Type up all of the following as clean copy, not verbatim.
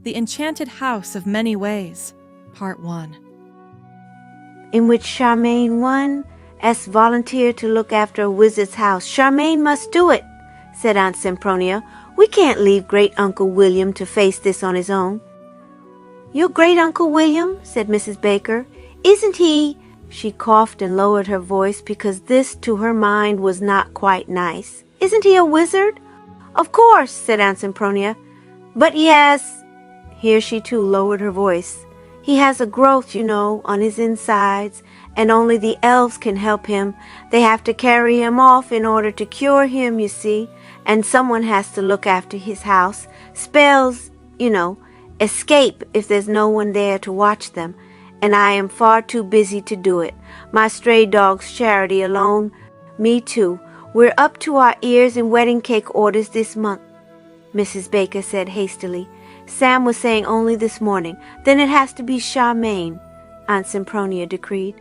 The Enchanted House of Many Ways, Part 1. In which Charmain won, asked volunteer to look after a wizard's house. Charmain must do it, said Aunt Sempronia. We can't leave Great Uncle William to face this on his own. Your Great Uncle William, said Mrs. Baker. Isn't he? She coughed and lowered her voice because this, to her mind, was not quite nice. Isn't he a wizard? Of course, said Aunt Sempronia. But yes, here she too lowered her voice. He has a growth, you know, on his insides, and only the elves can help him. They have to carry him off in order to cure him, you see, and someone has to look after his house. Spells, you know, escape if there's no one there to watch them, and I am far too busy to do it. My stray dog's charity alone, me too. We're up to our ears in wedding cake orders this month, Mrs. Baker said hastily. Sam was saying only this morning. Then it has to be Charmain, Aunt Sempronia decreed.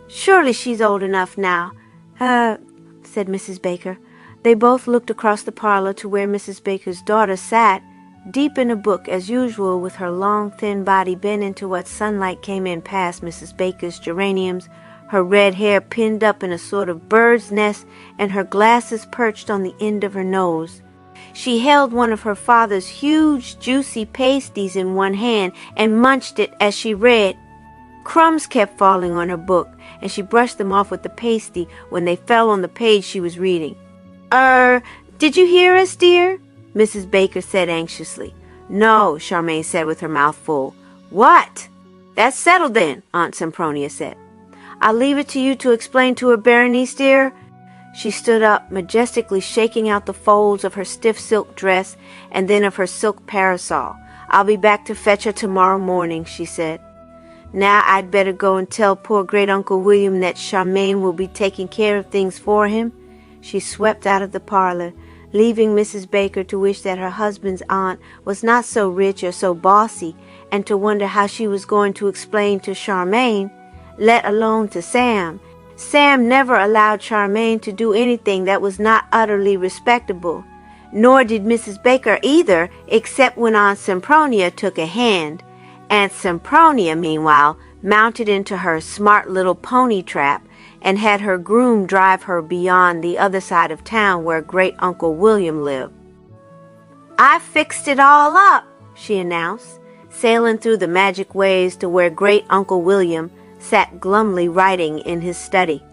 Surely she's old enough now, said Mrs. Baker. They both looked across the parlor to where Mrs. Baker's daughter sat, deep in a book as usual, with her long, thin body bent into what sunlight came in past Mrs. Baker's geraniums, her red hair pinned up in a sort of bird's nest, and her glasses perched on the end of her nose. She held one of her father's huge, juicy pasties in one hand and munched it as she read. Crumbs kept falling on her book, and she brushed them off with the pasty when they fell on the page she was reading. Did you hear us, dear? Mrs. Baker said anxiously. No, Charmain said with her mouth full. What? That's settled then, Aunt Sempronia said. I'll leave it to you to explain to her, Berenice, dear. She stood up, majestically shaking out the folds of her stiff silk dress and then of her silk parasol. I'll be back to fetch her tomorrow morning, she said. Now I'd better go and tell poor Great Uncle William that Charmain will be taking care of things for him. She swept out of the parlor, leaving Mrs. Baker to wish that her husband's aunt was not so rich or so bossy, and to wonder how she was going to explain to Charmain, let alone to Sam. Sam never allowed Charmain to do anything that was not utterly respectable, nor did Mrs. Baker either, except when Aunt Sempronia took a hand. Aunt Sempronia, meanwhile, mounted into her smart little pony trap and had her groom drive her beyond the other side of town where Great Uncle William lived. I fixed it all up, she announced, sailing through the magic ways to where Great Uncle William sat glumly writing in his study.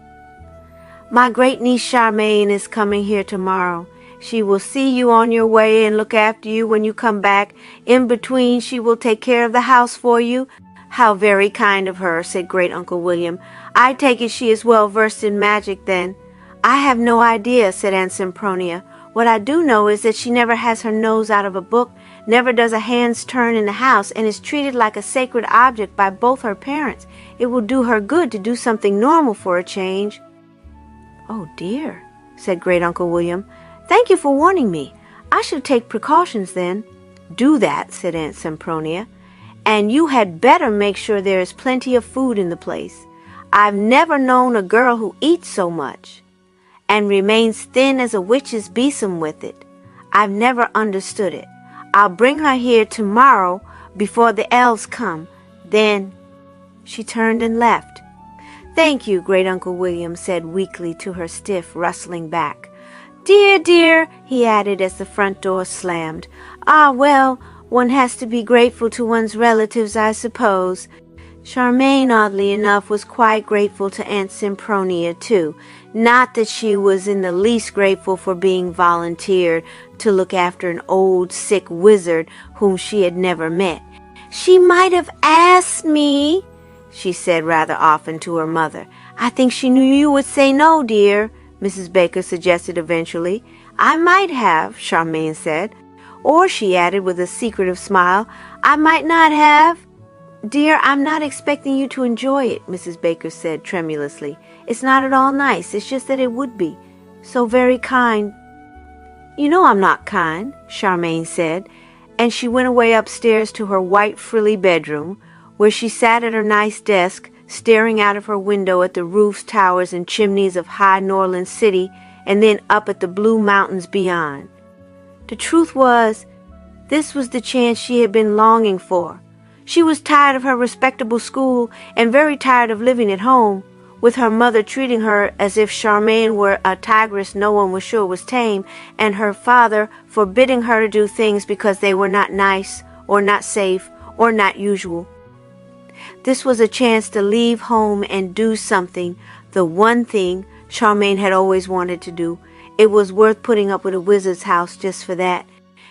My great-niece Charmain is coming here tomorrow. She will see you on your way and look after you when you come back. In between, she will take care of the house for you. How very kind of her, said Great Uncle William. I take it she is well versed in magic, then. I have no idea, said Aunt Sempronia. What I do know is that she never has her nose out of a book, never does a hand's turn in the house, and is treated like a sacred object by both her parents. It will do her good to do something normal for a change. Oh, dear, said Great Uncle William. Thank you for warning me. I shall take precautions then. Do that, said Aunt Sempronia. And you had better make sure there is plenty of food in the place. I've never known a girl who eats so much and remains thin as a witch's besom with it. I've never understood it. I'll bring her here tomorrow before the elves come. Then she turned and left. Thank you, Great Uncle William said weakly to her stiff, rustling back. Dear, dear, he added as the front door slammed. Ah, well, one has to be grateful to one's relatives, I suppose. Charmain, oddly enough, was quite grateful to Aunt Sempronia, too. Not that she was in the least grateful for being volunteered to look after an old, sick wizard whom she had never met. She might have asked me, she said rather often to her mother. I think she knew you would say no, dear, Mrs. Baker suggested eventually. I might have, Charmain said. Or, she added with a secretive smile, I might not have. Dear, I'm not expecting you to enjoy it, Mrs. Baker said tremulously. It's not at all nice. It's just that it would be. So very kind. You know I'm not kind, Charmain said, and she went away upstairs to her white frilly bedroom, where she sat at her nice desk, staring out of her window at the roofs, towers, and chimneys of high Norland City, and then up at the blue mountains beyond. The truth was, This was the chance she had been longing for. She was tired of her respectable school and very tired of living at home, with her mother treating her as if Charmain were a tigress no one was sure was tame, and her father forbidding her to do things because they were not nice, or not safe, or not usual. This was a chance to leave home and do something, the one thing Charmain had always wanted to do. It was worth putting up with a wizard's house just for that.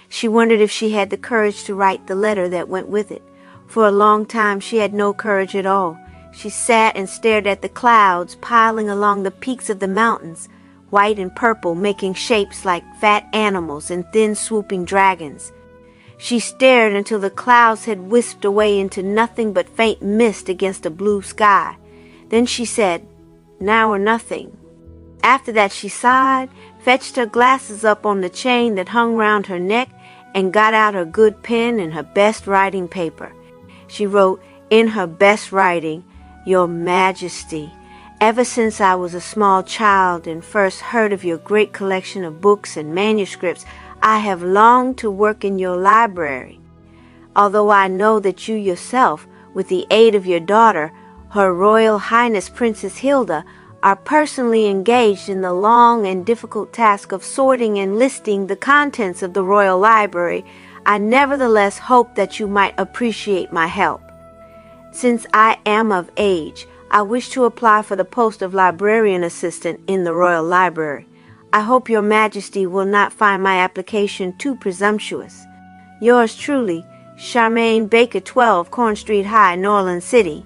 She wondered if she had the courage to write the letter that went with it. For a long time she had no courage at all. She sat and stared at the clouds piling along the peaks of the mountains, white and purple, making shapes like fat animals and thin swooping dragons. She stared until the clouds had wisped away into nothing but faint mist against a blue sky. Then she said, "Now or nothing." After that she sighed, fetched her glasses up on the chain that hung round her neck, and got out her good pen and her best writing paper. She wrote in her best writing, "Your Majesty, ever since I was a small child and first heard of your great collection of books and manuscripts, I have longed to work in your library. Although I know that you yourself, with the aid of your daughter, Her Royal Highness Princess Hilda, are personally engaged in the long and difficult task of sorting and listing the contents of the Royal Library, I nevertheless hope that you might appreciate my help. Since I am of age, I wish to apply for the post of librarian assistant in the Royal Library. I hope your Majesty will not find my application too presumptuous. Yours truly, Charmain Baker, 12 Corn Street High, Norland City."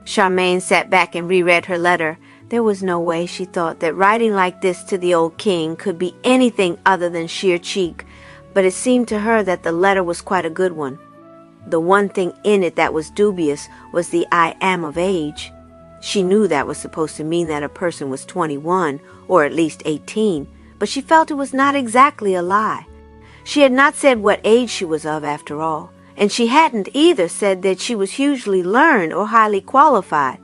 Charmain sat back and reread her letter. There was no way, she thought, that writing like this to the old king could be anything other than sheer cheek, but it seemed to her that the letter was quite a good one. The one thing in it that was dubious was the "I am of age." She knew that was supposed to mean that a person was 21, or at least 18, but she felt it was not exactly a lie. She had not said what age she was of, after all, and she hadn't either said that she was hugely learned or highly qualified,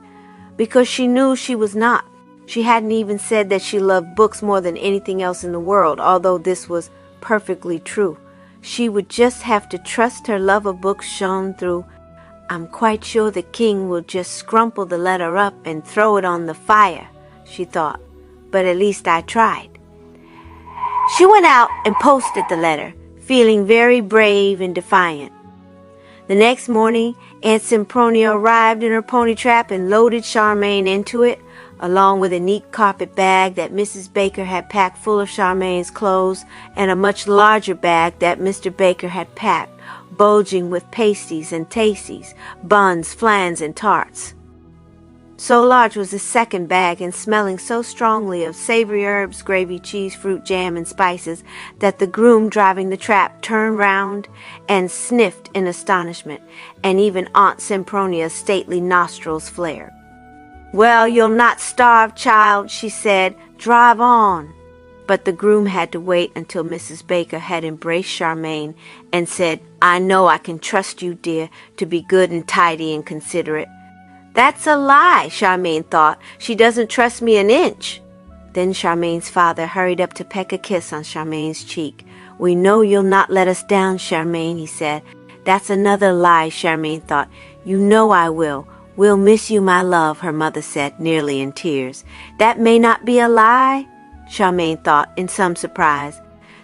because she knew she was not. She hadn't even said that she loved books more than anything else in the world, although this was perfectly true. She would just have to trust her love of books shone through. "I'm quite sure the king will just scrumple the letter up and throw it on the fire," she thought, "but at least I tried." She went out and posted the letter, feeling very brave and defiant. The next morning, Aunt Sempronia arrived in her pony trap and loaded Charmain into it, along with a neat carpet bag that Mrs. Baker had packed full of Charmain's clothes, and a much larger bag that Mr. Baker had packed, bulging with pasties and tasties, buns, flans, and tarts. So large was the second bag, and smelling so strongly of savory herbs, gravy, cheese, fruit, jam, and spices, that the groom driving the trap turned round and sniffed in astonishment, and even Aunt Sempronia's stately nostrils flared. "Well, you'll not starve, child," she said. "Drive on." But the groom had to wait until Mrs. Baker had embraced Charmain and said, "I know I can trust you, dear, to be good and tidy and considerate." "That's a lie," Charmain thought. "She doesn't trust me an inch." Then Charmain's father hurried up to peck a kiss on Charmain's cheek. "We know you'll not let us down, Charmain," he said. "That's another lie," Charmain thought. "You know I will. We'll miss you, my love," her mother said, nearly in tears. "That may not be a lie," Charmain thought in some surprise,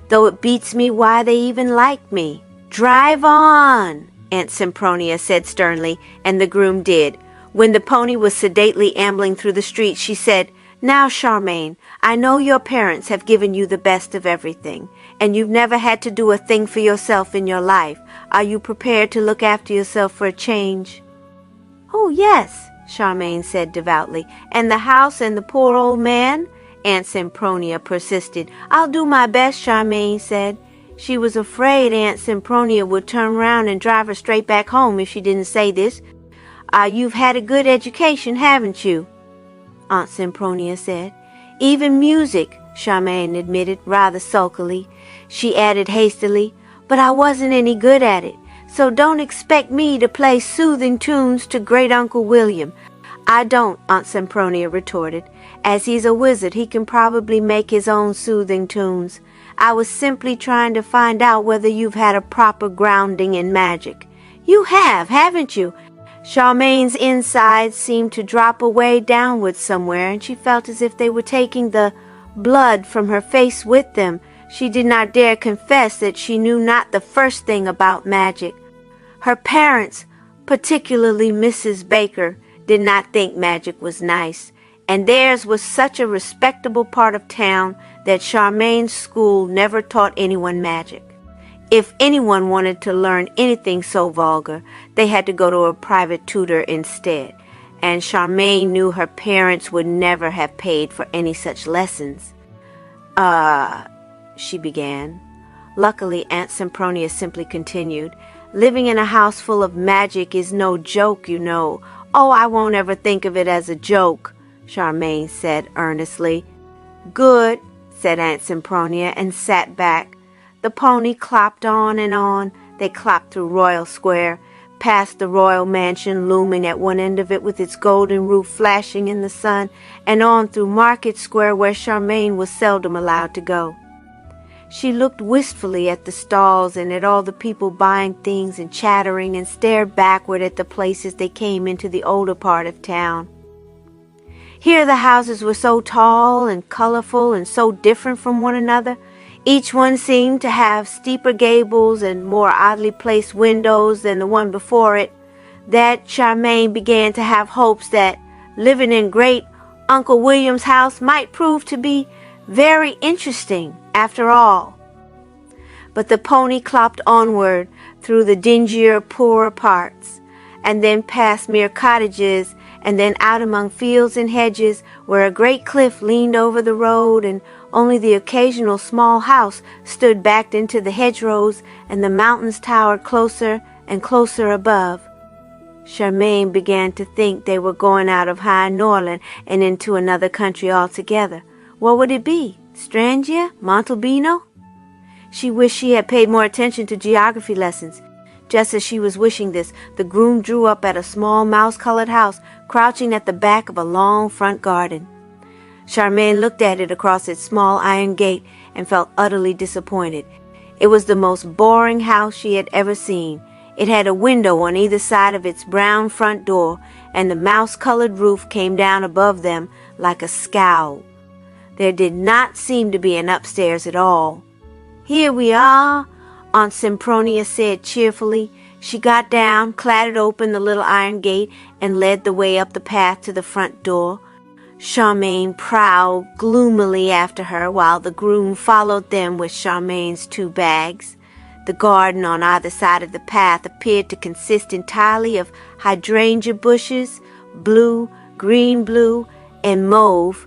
"though it beats me why they even like me." "Drive on," Aunt Sempronia said sternly, and the groom did. When the pony was sedately ambling through the street, she said, "Now, Charmain, I know your parents have given you the best of everything, and you've never had to do a thing for yourself in your life. Are you prepared to look after yourself for a change?" "Oh, yes," Charmain said devoutly. "And the house and the poor old man?" Aunt Sempronia persisted. "I'll do my best," Charmain said. She was afraid Aunt Sempronia would turn round and drive her straight back home if she didn't say this. "You've had a good education, haven't you?" Aunt Sempronia said. "Even music," Charmain admitted rather sulkily. She added hastily, "But I wasn't any good at it, so don't expect me to play soothing tunes to Great Uncle William." "I don't," Aunt Sempronia retorted. "As he's a wizard, he can probably make his own soothing tunes. I was simply trying to find out whether you've had a proper grounding in magic. You have, haven't you? Charmain's insides seemed to drop away downwards somewhere, and she felt as if they were taking the blood from her face with them. She did not dare confess that she knew not the first thing about magic. Her parents, particularly Mrs. Baker, did not think magic was nice, and theirs was such a respectable part of town that Charmain's school never taught anyone magic. If anyone wanted to learn anything so vulgar, they had to go to a private tutor instead, and Charmain knew her parents would never have paid for any such lessons. She began. Luckily, Aunt Sempronia simply continued, living in a house full of magic is no joke, you know. Oh, I won't ever think of it as a joke, Charmain said earnestly. Good, said Aunt Sempronia, and sat back. The pony clopped on and on. They clopped through Royal Square, past the royal mansion looming at one end of it with its golden roof flashing in the sun, and on through Market Square where Charmain was seldom allowed to go. She looked wistfully at the stalls and at all the people buying things and chattering, and stared backward at the places they came into the older part of town. Here the houses were so tall and colorful and so different from one another. Each one seemed to have steeper gables and more oddly placed windows than the one before it, that Charmain began to have hopes that living in great Uncle William's house might prove to be very interesting after all. But the pony clopped onward through the dingier, poorer parts, and then past mere cottages, and then out among fields and hedges where a great cliff leaned over the road, and only the occasional small house stood backed into the hedgerows, and the mountains towered closer and closer above. Charmain began to think they were going out of High Norland and into another country altogether. What would it be? Strangia? Montalbino? She wished she had paid more attention to geography lessons. Just as she was wishing this, the groom drew up at a small mouse-colored house, crouching at the back of a long front garden. Charmain looked at it across its small iron gate and felt utterly disappointed. It was the most boring house she had ever seen. It had a window on either side of its brown front door, and the mouse-colored roof came down above them like a scowl. There did not seem to be an upstairs at all. Here we are, Aunt Sempronia said cheerfully. She got down, clattered open the little iron gate, and led the way up the path to the front door. Charmain prowled gloomily after her, while the groom followed them with Charmain's 2 bags. The garden on either side of the path appeared to consist entirely of hydrangea bushes, blue, green-blue, and mauve.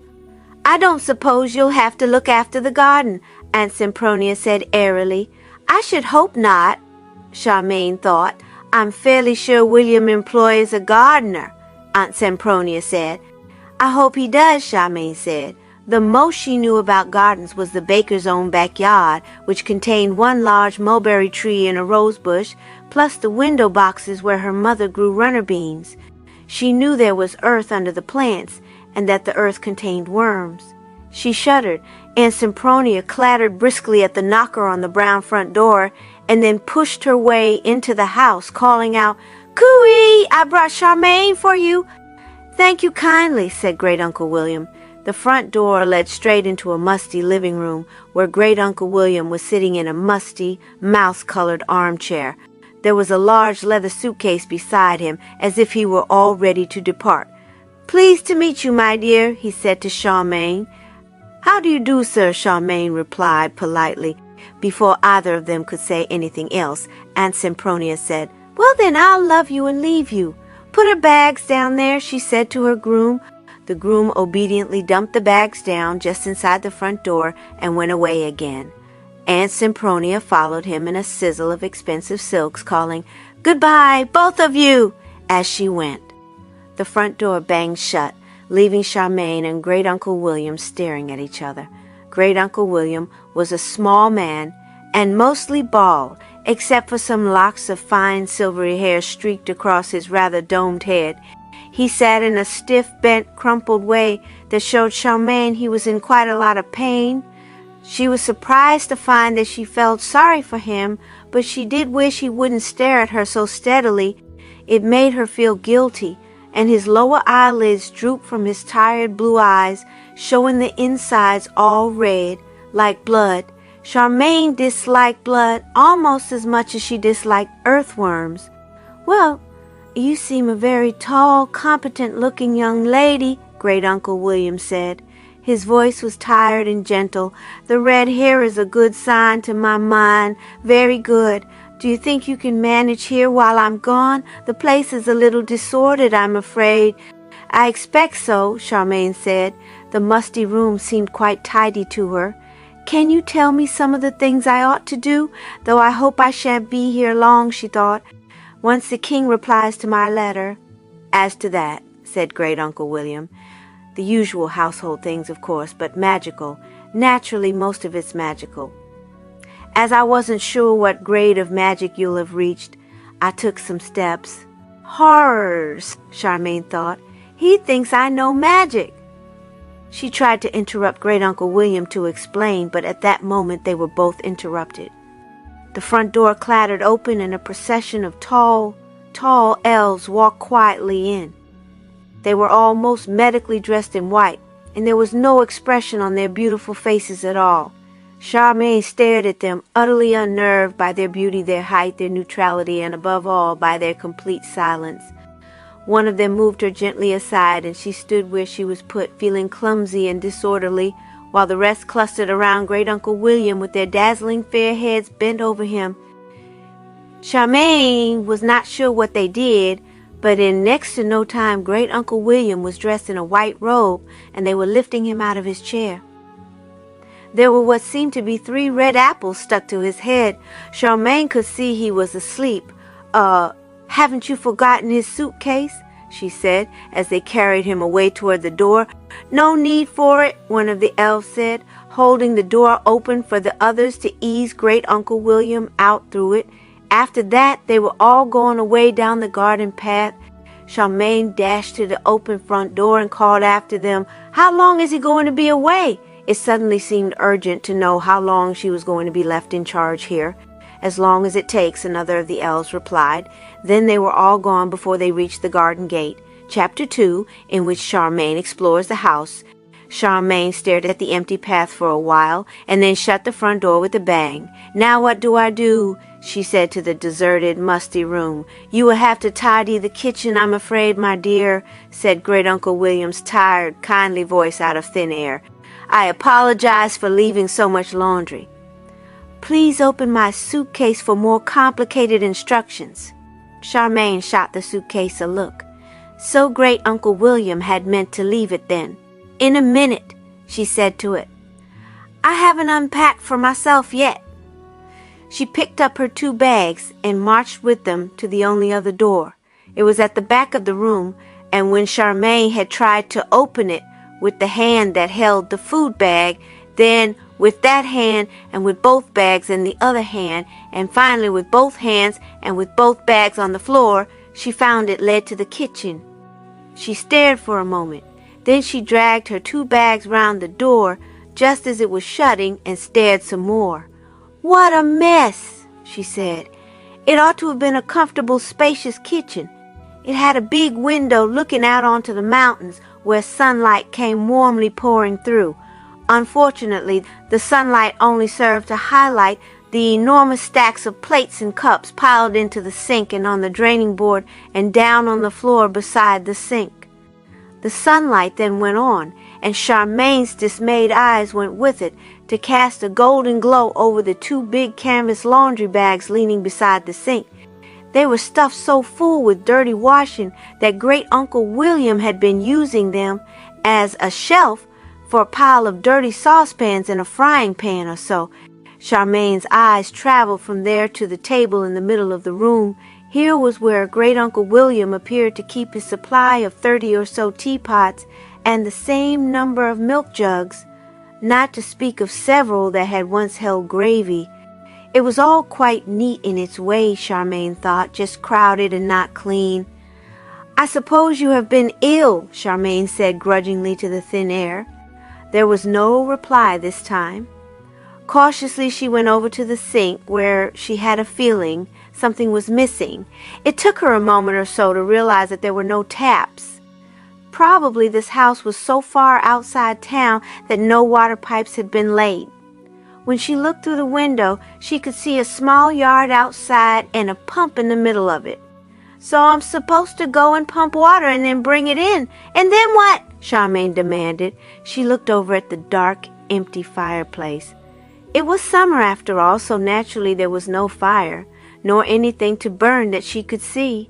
I don't suppose you'll have to look after the garden, Aunt Sempronia said airily. I should hope not, Charmain thought. I'm fairly sure William employs a gardener, Aunt Sempronia said. I hope he does, Charmain said. The most she knew about gardens was the baker's own backyard, which contained one large mulberry tree and a rose bush, plus the window boxes where her mother grew runner beans. She knew there was earth under the plants, and that the earth contained worms. She shuddered. Aunt Sempronia clattered briskly at the knocker on the brown front door, and then pushed her way into the house, calling out, "Cooey! I brought Charmain for you." "Thank you kindly," said Great-Uncle William. The front door led straight into a musty living room, where Great-Uncle William was sitting in a musty, mouse-colored armchair. There was a large leather suitcase beside him, as if he were all ready to depart. "Pleased to meet you, my dear," he said to Charmain. "How do you do, sir?" Charmain replied politely. Before either of them could say anything else, Aunt Sempronia said, "Well then, I'll love you and leave you. Put her bags down there," she said to her groom. The groom obediently dumped the bags down just inside the front door and went away again. Aunt Sempronia followed him in a sizzle of expensive silks, calling, "Goodbye, both of you," as she went. The front door banged shut, leaving Charmain and Great-Uncle William staring at each other. Great-Uncle William was a small man and mostly bald, except for some locks of fine silvery hair streaked across his rather domed head. He sat in a stiff, bent, crumpled way that showed Charmain he was in quite a lot of pain. She was surprised to find that she felt sorry for him, but she did wish he wouldn't stare at her so steadily. It made her feel guilty, and his lower eyelids drooped from his tired blue eyes, showing the insides all red, like blood. Charmain disliked blood almost as much as she disliked earthworms. "Well, you seem a very tall, competent-looking young lady," Great Uncle William said. His voice was tired and gentle. "The red hair is a good sign to my mind. Very good. Do you think you can manage here while I'm gone? The place is a little disordered, I'm afraid." "I expect so," Charmain said. The musty room seemed quite tidy to her. "Can you tell me some of the things I ought to do? Though I hope I shan't be here long," she thought. "Once the king replies to my letter." "As to that," said Great Uncle William. "The usual household things, of course, but magical. Naturally, most of it's magical. As I wasn't sure what grade of magic you'll have reached, I took some steps." "Horrors," Charmain thought. "He thinks I know magic." She tried to interrupt Great Uncle William to explain, but at that moment they were both interrupted. The front door clattered open and a procession of tall elves walked quietly in. They were all most medically dressed in white, and there was no expression on their beautiful faces at all. Charmain stared at them, utterly unnerved by their beauty, their height, their neutrality, and above all by their complete silence. One of them moved her gently aside, and she stood where she was put, feeling clumsy and disorderly, while the rest clustered around Great Uncle William with their dazzling fair heads bent over him. Charmain was not sure what they did, but in next to no time Great Uncle William was dressed in a white robe, and they were lifting him out of his chair. There were what seemed to be 3 red apples stuck to his head. Charmain could see he was asleep. Haven't you forgotten his suitcase?" she said, as they carried him away toward the door. "No need for it," one of the elves said, holding the door open for the others to ease Great Uncle William out through it. After that, they were all going away down the garden path. Charmain dashed to the open front door and called after them, "How long is he going to be away?" It suddenly seemed urgent to know how long she was going to be left in charge here. "As long as it takes," another of the elves replied. Then they were all gone before they reached the garden gate. Chapter 2, in which Charmain explores the house. Charmain stared at the empty path for a while, and then shut the front door with a bang. "Now what do I do?" she said to the deserted, musty room. "You will have to tidy the kitchen, I'm afraid, my dear," said Great Uncle William's tired, kindly voice out of thin air. "I apologize for leaving so much laundry." "Please open my suitcase for more complicated instructions." Charmain shot the suitcase a look. So Great Uncle William had meant to leave it then. "In a minute," she said to it. "I haven't unpacked for myself yet." She picked up her 2 bags and marched with them to the only other door. It was at the back of the room, and when Charmain had tried to open it with the hand that held the food bag, then with that hand and with both bags in the other hand, and finally with both hands and with both bags on the floor, she found it led to the kitchen. She stared for a moment. Then she dragged her 2 bags round the door just as it was shutting and stared some more. "What a mess," she said. "It ought to have been a comfortable, spacious kitchen. It had a big window looking out onto the mountains where sunlight came warmly pouring through. Unfortunately, the sunlight only served to highlight the enormous stacks of plates and cups piled into the sink and on the draining board and down on the floor beside the sink. The sunlight then went on, and Charmain's dismayed eyes went with it to cast a golden glow over the 2 big canvas laundry bags leaning beside the sink. They were stuffed so full with dirty washing that Great Uncle William had been using them as a shelf for a pile of dirty saucepans and a frying pan or so. Charmain's eyes traveled from there to the table in the middle of the room. Here was where Great Uncle William appeared to keep his supply of 30 or so teapots and the same number of milk jugs, not to speak of several that had once held gravy. It was all quite neat in its way, Charmain thought, just crowded and not clean. "I suppose you have been ill," Charmain said grudgingly to the thin air. There was no reply this time. Cautiously, she went over to the sink where she had a feeling something was missing. It took her a moment or so to realize that there were no taps. Probably this house was so far outside town that no water pipes had been laid. When she looked through the window, she could see a small yard outside and a pump in the middle of it. "So I'm supposed to go and pump water and then bring it in. And then what?" Charmaine demanded. She looked over at the dark, empty fireplace. It was summer after all, so naturally there was no fire, nor anything to burn that she could see.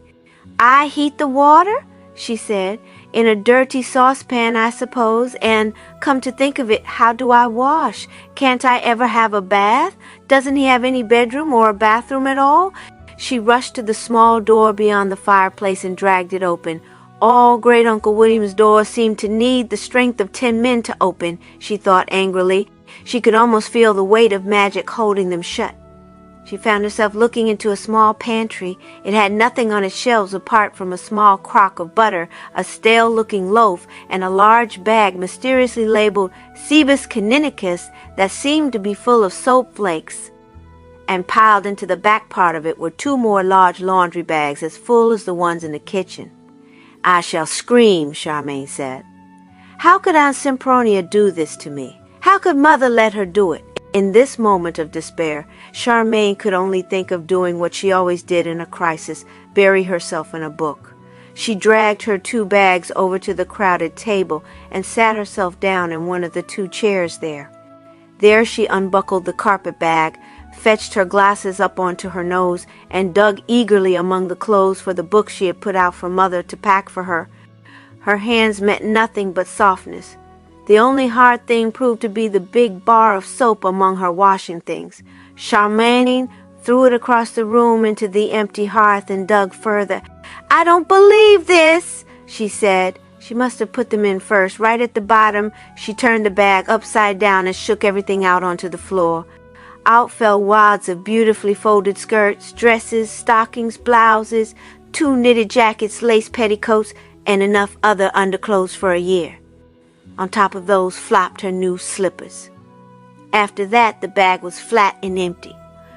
"I heat the water?" she said. "In a dirty saucepan, I suppose, and come to think of it, how do I wash? Can't I ever have a bath? Doesn't he have any bedroom or a bathroom at all?" She rushed to the small door beyond the fireplace and dragged it open. All Great Uncle William's doors seemed to need the strength of 10 men to open, she thought angrily. She could almost feel the weight of magic holding them shut. She found herself looking into a small pantry. It had nothing on its shelves apart from a small crock of butter, a stale-looking loaf, and a large bag mysteriously labeled Cebus Caninicus that seemed to be full of soap flakes. And piled into the back part of it were 2 more large laundry bags as full as the ones in the kitchen. "I shall scream," Charmaine said. How could Aunt Sempronia do this to me? How could Mother let her do it? In this moment of despair, Charmaine could only think of doing what she always did in a crisis, bury herself in a book. She dragged her 2 bags over to the crowded table and sat herself down in one of the 2 chairs there. There she unbuckled the carpet bag, fetched her glasses up onto her nose, and dug eagerly among the clothes for the book she had put out for Mother to pack for her. Her hands met nothing but softness. The only hard thing proved to be the big bar of soap among her washing things. Charmaine threw it across the room into the empty hearth and dug further. "I don't believe this," she said. She must have put them in first. Right at the bottom, she turned the bag upside down and shook everything out onto the floor. Out fell wads of beautifully folded skirts, dresses, stockings, blouses, 2 knitted jackets, lace petticoats, and enough other underclothes for a year. On top of those flopped her new slippers. After that, the bag was flat and empty.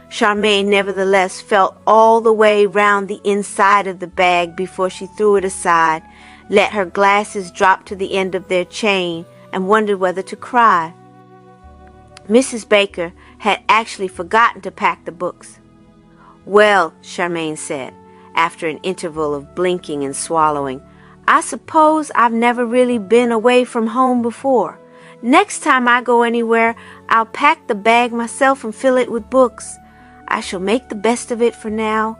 Charmaine nevertheless felt all the way round the inside of the bag before she threw it aside, let her glasses drop to the end of their chain, and wondered whether to cry. Mrs. Baker had actually forgotten to pack the books. "Well," Charmaine said, after an interval of blinking and swallowing, "I suppose I've never really been away from home before. Next time I go anywhere, I'll pack the bag myself and fill it with books. I shall make the best of it for now."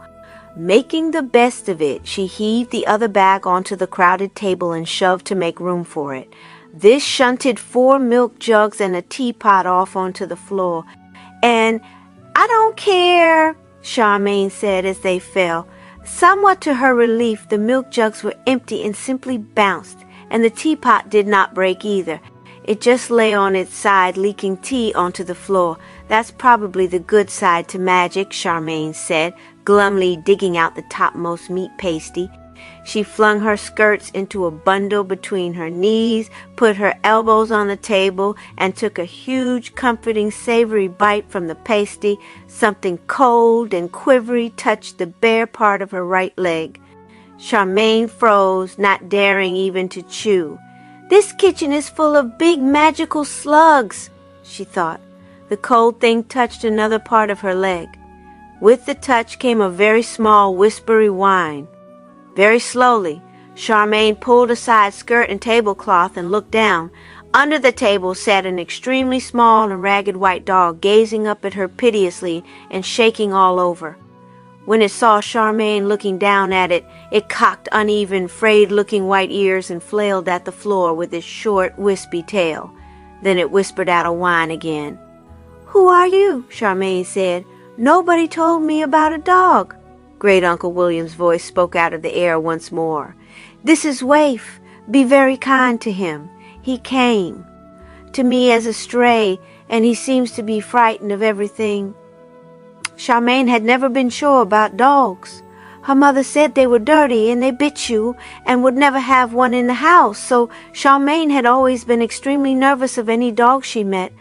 Making the best of it, she heaved the other bag onto the crowded table and shoved to make room for it. This shunted 4 milk jugs and a teapot off onto the floor. "And I don't care," Charmaine said as they fell. Somewhat to her relief, the milk jugs were empty and simply bounced, and the teapot did not break either. It just lay on its side, leaking tea onto the floor. "That's probably the good side to magic," Charmaine said, glumly digging out the topmost meat pasty. She flung her skirts into a bundle between her knees, put her elbows on the table, and took a huge, comforting, savory bite from the pasty. Something cold and quivery touched the bare part of her right leg. Charmaine froze, not daring even to chew. "This kitchen is full of big magical slugs," she thought. The cold thing touched another part of her leg. With the touch came a very small, whispery whine. Very slowly, Charmaine pulled aside skirt and tablecloth and looked down. Under the table sat an extremely small and ragged white dog, gazing up at her piteously and shaking all over. When it saw Charmaine looking down at it, it cocked uneven, frayed-looking white ears and flailed at the floor with its short, wispy tail. Then it whispered out a whine again. "Who are you?" Charmaine said. "Nobody told me about a dog." Great Uncle William's voice spoke out of the air once more. "This is Waif. Be very kind to him. He came to me as a stray, and he seems to be frightened of everything." Charmaine had never been sure about dogs. Her mother said they were dirty and they bit you and would never have one in the house, so Charmaine had always been extremely nervous of any dog she met.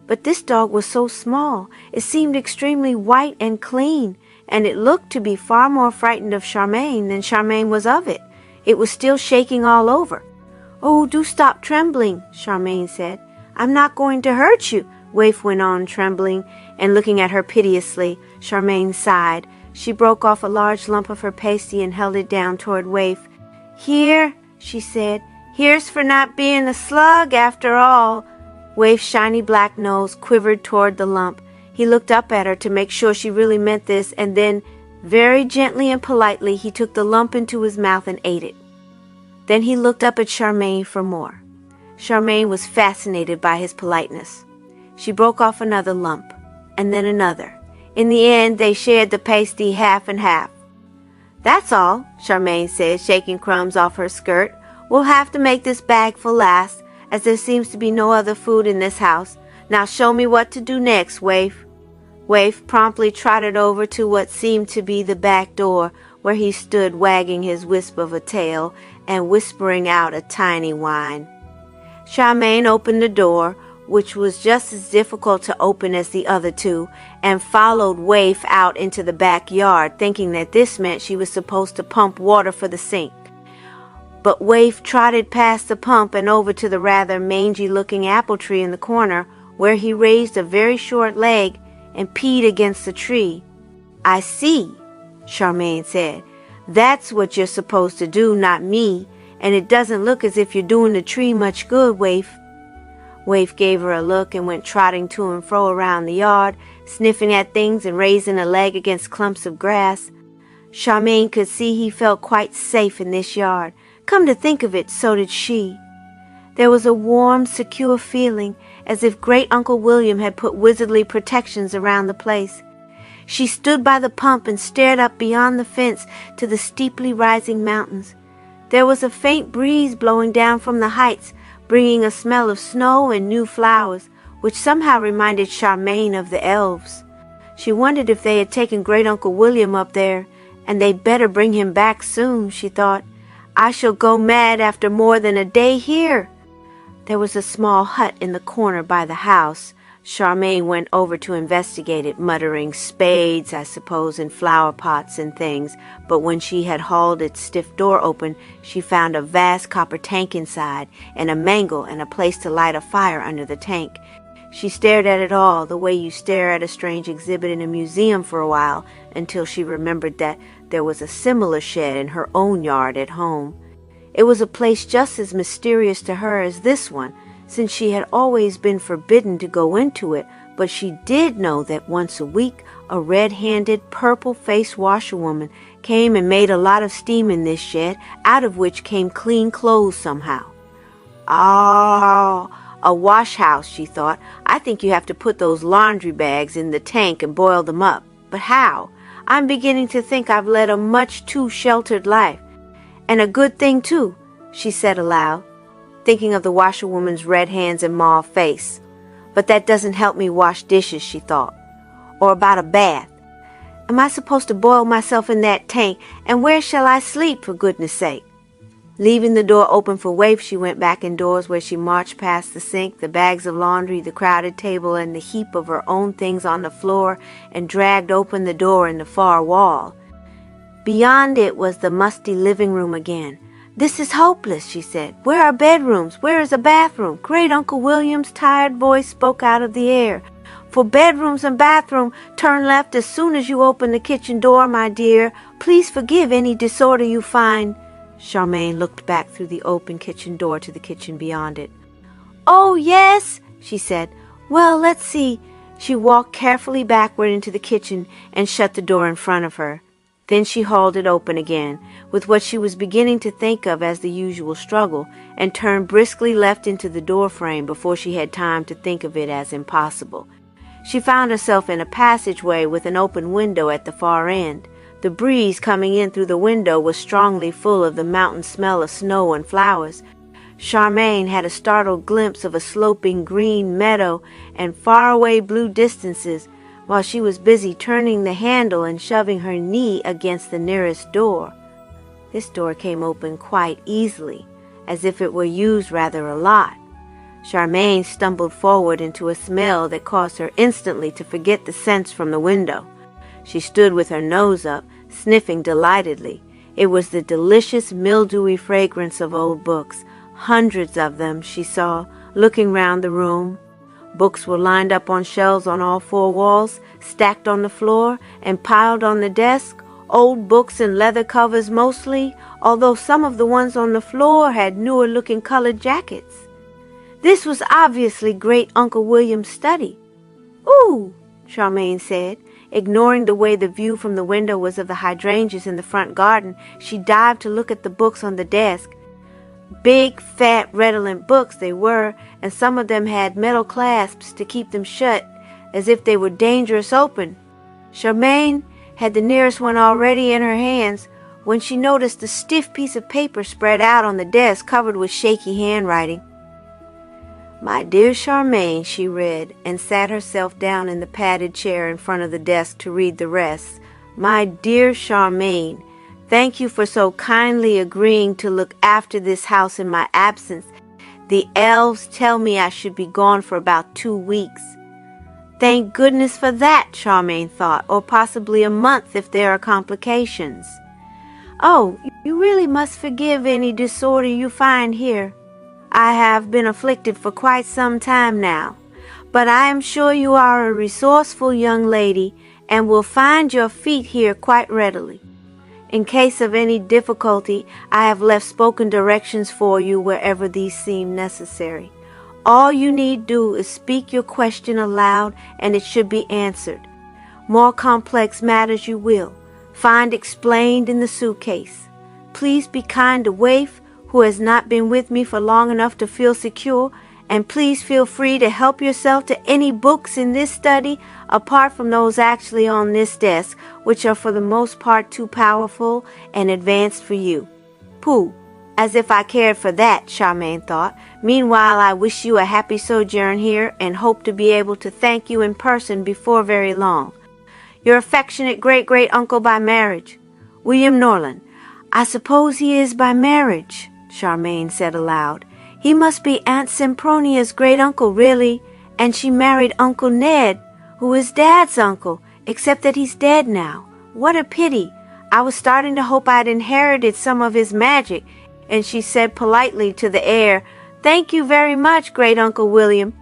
But this dog was so small, it seemed extremely white and clean, and it looked to be far more frightened of Charmain than Charmain was of it. It was still shaking all over. "Oh, do stop trembling," Charmain said. "I'm not going to hurt you," Waif went on, trembling and looking at her piteously. Charmain sighed. She broke off a large lump of her pasty and held it down toward Waif. "Here," she said. "Here's for not being a slug after all." Waif's shiny black nose quivered toward the lump. He looked up at her to make sure she really meant this, and then, very gently and politely, he took the lump into his mouth and ate it. Then he looked up at Charmain for more. Charmain was fascinated by his politeness. She broke off another lump, and then another. In the end, they shared the pasty half and half. "That's all," Charmain said, shaking crumbs off her skirt. "We'll have to make this bagful last, as there seems to be no other food in this house. Now show me what to do next, Waif." Waif promptly trotted over to what seemed to be the back door, where he stood wagging his wisp of a tail and whispering out a tiny whine. Charmain opened the door, which was just as difficult to open as the other two, and followed Waif out into the backyard, thinking that this meant she was supposed to pump water for the sink. But Waif trotted past the pump and over to the rather mangy-looking apple tree in the corner, where he raised a very short leg and peed against the tree. "I see," Charmain said. "That's what you're supposed to do, not me, and it doesn't look as if you're doing the tree much good, Waif." Waif gave her a look and went trotting to and fro around the yard, sniffing at things and raising a leg against clumps of grass. Charmain could see he felt quite safe in this yard. Come to think of it, so did she. There was a warm, secure feeling, as if Great Uncle William had put wizardly protections around the place. She stood by the pump and stared up beyond the fence to the steeply rising mountains. There was a faint breeze blowing down from the heights, bringing a smell of snow and new flowers, which somehow reminded Charmain of the elves. She wondered if they had taken Great Uncle William up there, and they'd better bring him back soon, she thought. "I shall go mad after more than a day here." There was a small hut in the corner by the house. Charmain went over to investigate it, muttering spades, I suppose, and flower pots and things, but when she had hauled its stiff door open, she found a vast copper tank inside, and a mangle and a place to light a fire under the tank. She stared at it all, the way you stare at a strange exhibit in a museum for a while, until she remembered that there was a similar shed in her own yard at home. It was a place just as mysterious to her as this one, since she had always been forbidden to go into it, but she did know that once a week a red-handed, purple-faced washerwoman came and made a lot of steam in this shed, out of which came clean clothes somehow. "Ah, a wash house," she thought. "I think you have to put those laundry bags in the tank and boil them up. But how? I'm beginning to think I've led a much too sheltered life. And a good thing, too," she said aloud, thinking of the washerwoman's red hands and mauve face. "But that doesn't help me wash dishes," she thought. "Or about a bath. Am I supposed to boil myself in that tank? And where shall I sleep, for goodness sake?" Leaving the door open for Waif, she went back indoors, where she marched past the sink, the bags of laundry, the crowded table, and the heap of her own things on the floor, and dragged open the door in the far wall. Beyond it was the musty living room again. "This is hopeless," she said. "Where are bedrooms? Where is a bathroom?" Great Uncle William's tired voice spoke out of the air. "For bedrooms and bathroom, turn left as soon as you open the kitchen door, my dear. Please forgive any disorder you find." Charmain looked back through the open kitchen door to the kitchen beyond it. "Oh, yes," she said. "Well, let's see." She walked carefully backward into the kitchen and shut the door in front of her. Then she hauled it open again, with what she was beginning to think of as the usual struggle, and turned briskly left into the doorframe before she had time to think of it as impossible. She found herself in a passageway with an open window at the far end. The breeze coming in through the window was strongly full of the mountain smell of snow and flowers. Charmain had a startled glimpse of a sloping green meadow and faraway blue distances, while she was busy turning the handle and shoving her knee against the nearest door. This door came open quite easily, as if it were used rather a lot. Charmain stumbled forward into a smell that caused her instantly to forget the scents from the window. She stood with her nose up, sniffing delightedly. It was the delicious, mildewy fragrance of old books. Hundreds of them, she saw, looking round the room. Books were lined up on shelves on all four walls, stacked on the floor, and piled on the desk. Old books in leather covers mostly, although some of the ones on the floor had newer-looking colored jackets. This was obviously Great Uncle William's study. "Ooh," Charmain said. Ignoring the way the view from the window was of the hydrangeas in the front garden, she dived to look at the books on the desk. Big, fat, redolent books they were, and some of them had metal clasps to keep them shut, as if they were dangerous open. Charmain had the nearest one already in her hands when she noticed a stiff piece of paper spread out on the desk covered with shaky handwriting. "My dear Charmain," she read, and sat herself down in the padded chair in front of the desk to read the rest. "My dear Charmain, thank you for so kindly agreeing to look after this house in my absence. The elves tell me I should be gone for about 2 weeks. Thank goodness for that, Charmain thought, or possibly a month if there are complications. Oh, you really must forgive any disorder you find here. I have been afflicted for quite some time now, but I am sure you are a resourceful young lady and will find your feet here quite readily. In case of any difficulty, I have left spoken directions for you wherever these seem necessary. All you need do is speak your question aloud and it should be answered. More complex matters you will find explained in the suitcase. Please be kind to Waif, who has not been with me for long enough to feel secure, and please feel free to help yourself to any books in this study apart from those actually on this desk, which are for the most part too powerful and advanced for you." "Pooh, as if I cared for that," Charmain thought. "Meanwhile, I wish you a happy sojourn here and hope to be able to thank you in person before very long. Your affectionate great-great-uncle by marriage, William Norland." "I suppose he is by marriage," Charmain said aloud. "He must be Aunt Sempronia's great-uncle, really, and she married Uncle Ned, who is Dad's uncle, except that he's dead now. What a pity. I was starting to hope I'd inherited some of his magic," and she said politely to the air, "Thank you very much, Great-Uncle William."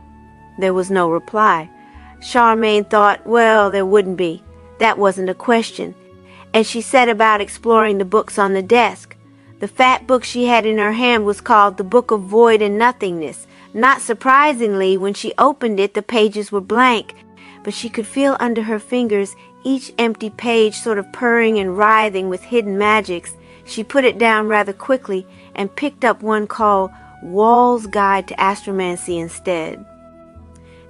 There was no reply. Charmain thought, well, there wouldn't be. That wasn't a question. And she set about exploring the books on the desk. The fat book she had in her hand was called The Book of Void and Nothingness. Not surprisingly, when she opened it, the pages were blank, but she could feel under her fingers each empty page sort of purring and writhing with hidden magics. She put it down rather quickly and picked up one called Wall's Guide to Astromancy instead.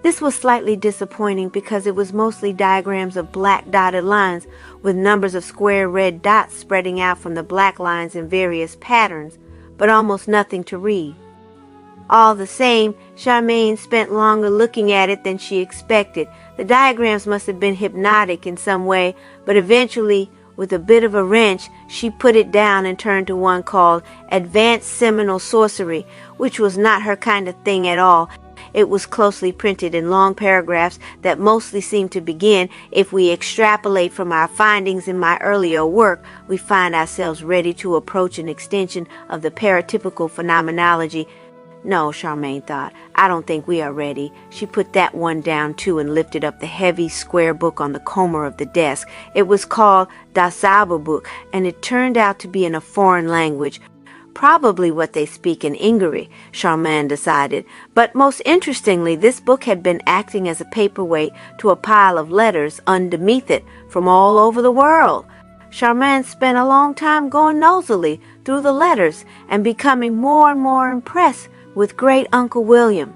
This was slightly disappointing because it was mostly diagrams of black dotted lines with numbers of square red dots spreading out from the black lines in various patterns, but almost nothing to read. All the same, Charmain spent longer looking at it than she expected. The diagrams must have been hypnotic in some way, but eventually, with a bit of a wrench, she put it down and turned to one called Advanced Seminal Sorcery, which was not her kind of thing at all. It was closely printed in long paragraphs that mostly seemed to begin, "If we extrapolate from our findings in my earlier work, we find ourselves ready to approach an extension of the paratypical phenomenology." No, Charmain thought, I don't think we are ready. She put that one down too and lifted up the heavy square book on the comber of the desk. It was called Das Zauberbuch, and it turned out to be in a foreign language. Probably what they speak in Ingari, Charmain decided. But most interestingly, this book had been acting as a paperweight to a pile of letters underneath it from all over the world. Charmain spent a long time going nosily through the letters and becoming more and more impressed with Great Uncle William.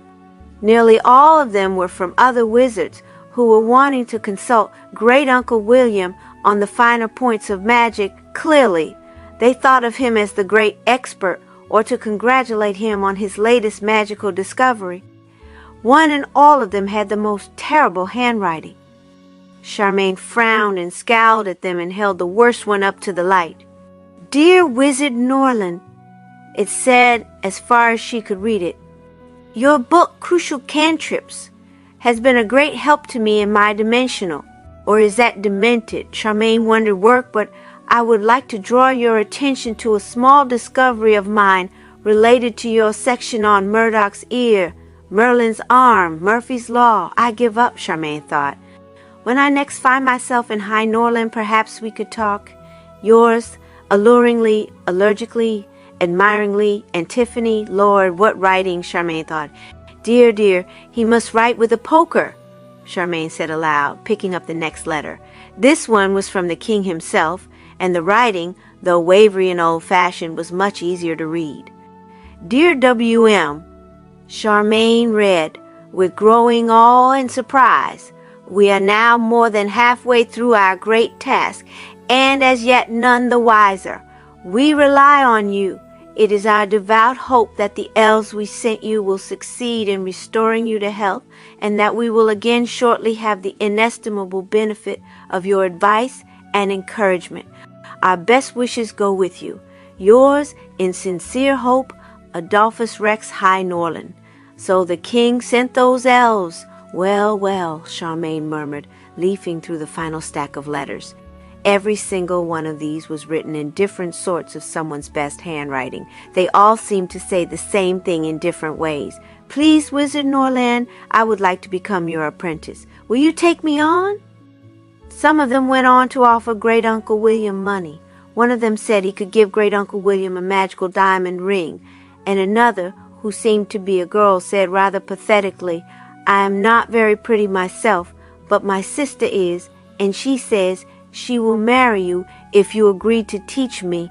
Nearly all of them were from other wizards who were wanting to consult Great Uncle William on the finer points of magic. Clearly, they thought of him as the great expert or to congratulate him on his latest magical discovery. One and all of them had the most terrible handwriting. Charmain frowned and scowled at them and held the worst one up to the light. "Dear Wizard Norland," it said as far as she could read it. Your book, Crucial Cantrips, has been a great help to me in my dimensional, or is that demented? Charmain wondered work, but I would like to draw your attention to a small discovery of mine related to your section on Murdoch's ear, Merlin's arm, Murphy's Law. I give up, Charmain thought. When I next find myself in High Norland, perhaps we could talk. Yours, alluringly, allergically, admiringly, and Tiffany. Lord, what writing, Charmain thought. Dear, dear, he must write with a poker, Charmain said aloud, picking up the next letter. This one was from the king himself, and the writing, though wavery and old-fashioned, was much easier to read. Dear W.M., Charmain read, with growing awe and surprise, we are now more than halfway through our great task, and as yet none the wiser. We rely on you. It is our devout hope that the elves we sent you will succeed in restoring you to health, and that we will again shortly have the inestimable benefit of your advice and encouragement. Our best wishes go with you. Yours, in sincere hope, Adolphus Rex High Norland. So the king sent those elves. Well, well, Charmain murmured, leafing through the final stack of letters. Every single one of these was written in different sorts of someone's best handwriting. They all seemed to say the same thing in different ways. Please, Wizard Norland, I would like to become your apprentice. Will you take me on? Some of them went on to offer Great Uncle William money. One of them said he could give Great Uncle William a magical diamond ring, and another, who seemed to be a girl, said rather pathetically, I am not very pretty myself, but my sister is, and she says she will marry you if you agree to teach me.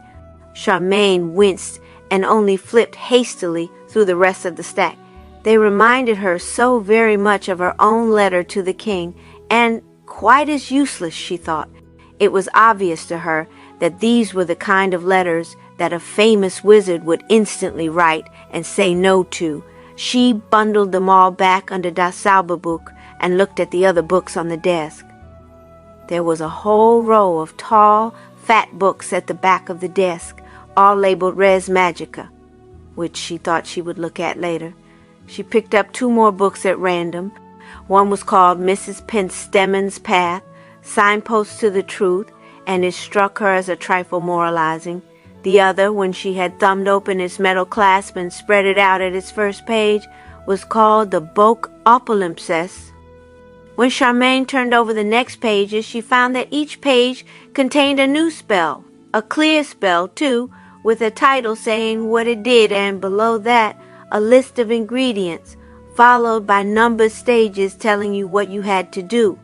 Charmain winced and only flipped hastily through the rest of the stack. They reminded her so very much of her own letter to the king, and quite as useless, she thought. It was obvious to her that these were the kind of letters that a famous wizard would instantly write and say no to. She bundled them all back under Das Zauberbuch and looked at the other books on the desk. There was a whole row of tall, fat books at the back of the desk, all labeled Res Magica, which she thought she would look at later. She picked up 2 more books at random. One was called Mrs. Penstemmon's Path, Signposts to the Truth, and it struck her as a trifle moralizing. The other, when she had thumbed open its metal clasp and spread it out at its first page, was called the Boke Opalimpsest. When Charmain turned over the next pages, she found that each page contained a new spell, a clear spell, too, with a title saying what it did, and below that, a list of ingredients, followed by numbered stages telling you what you had to do.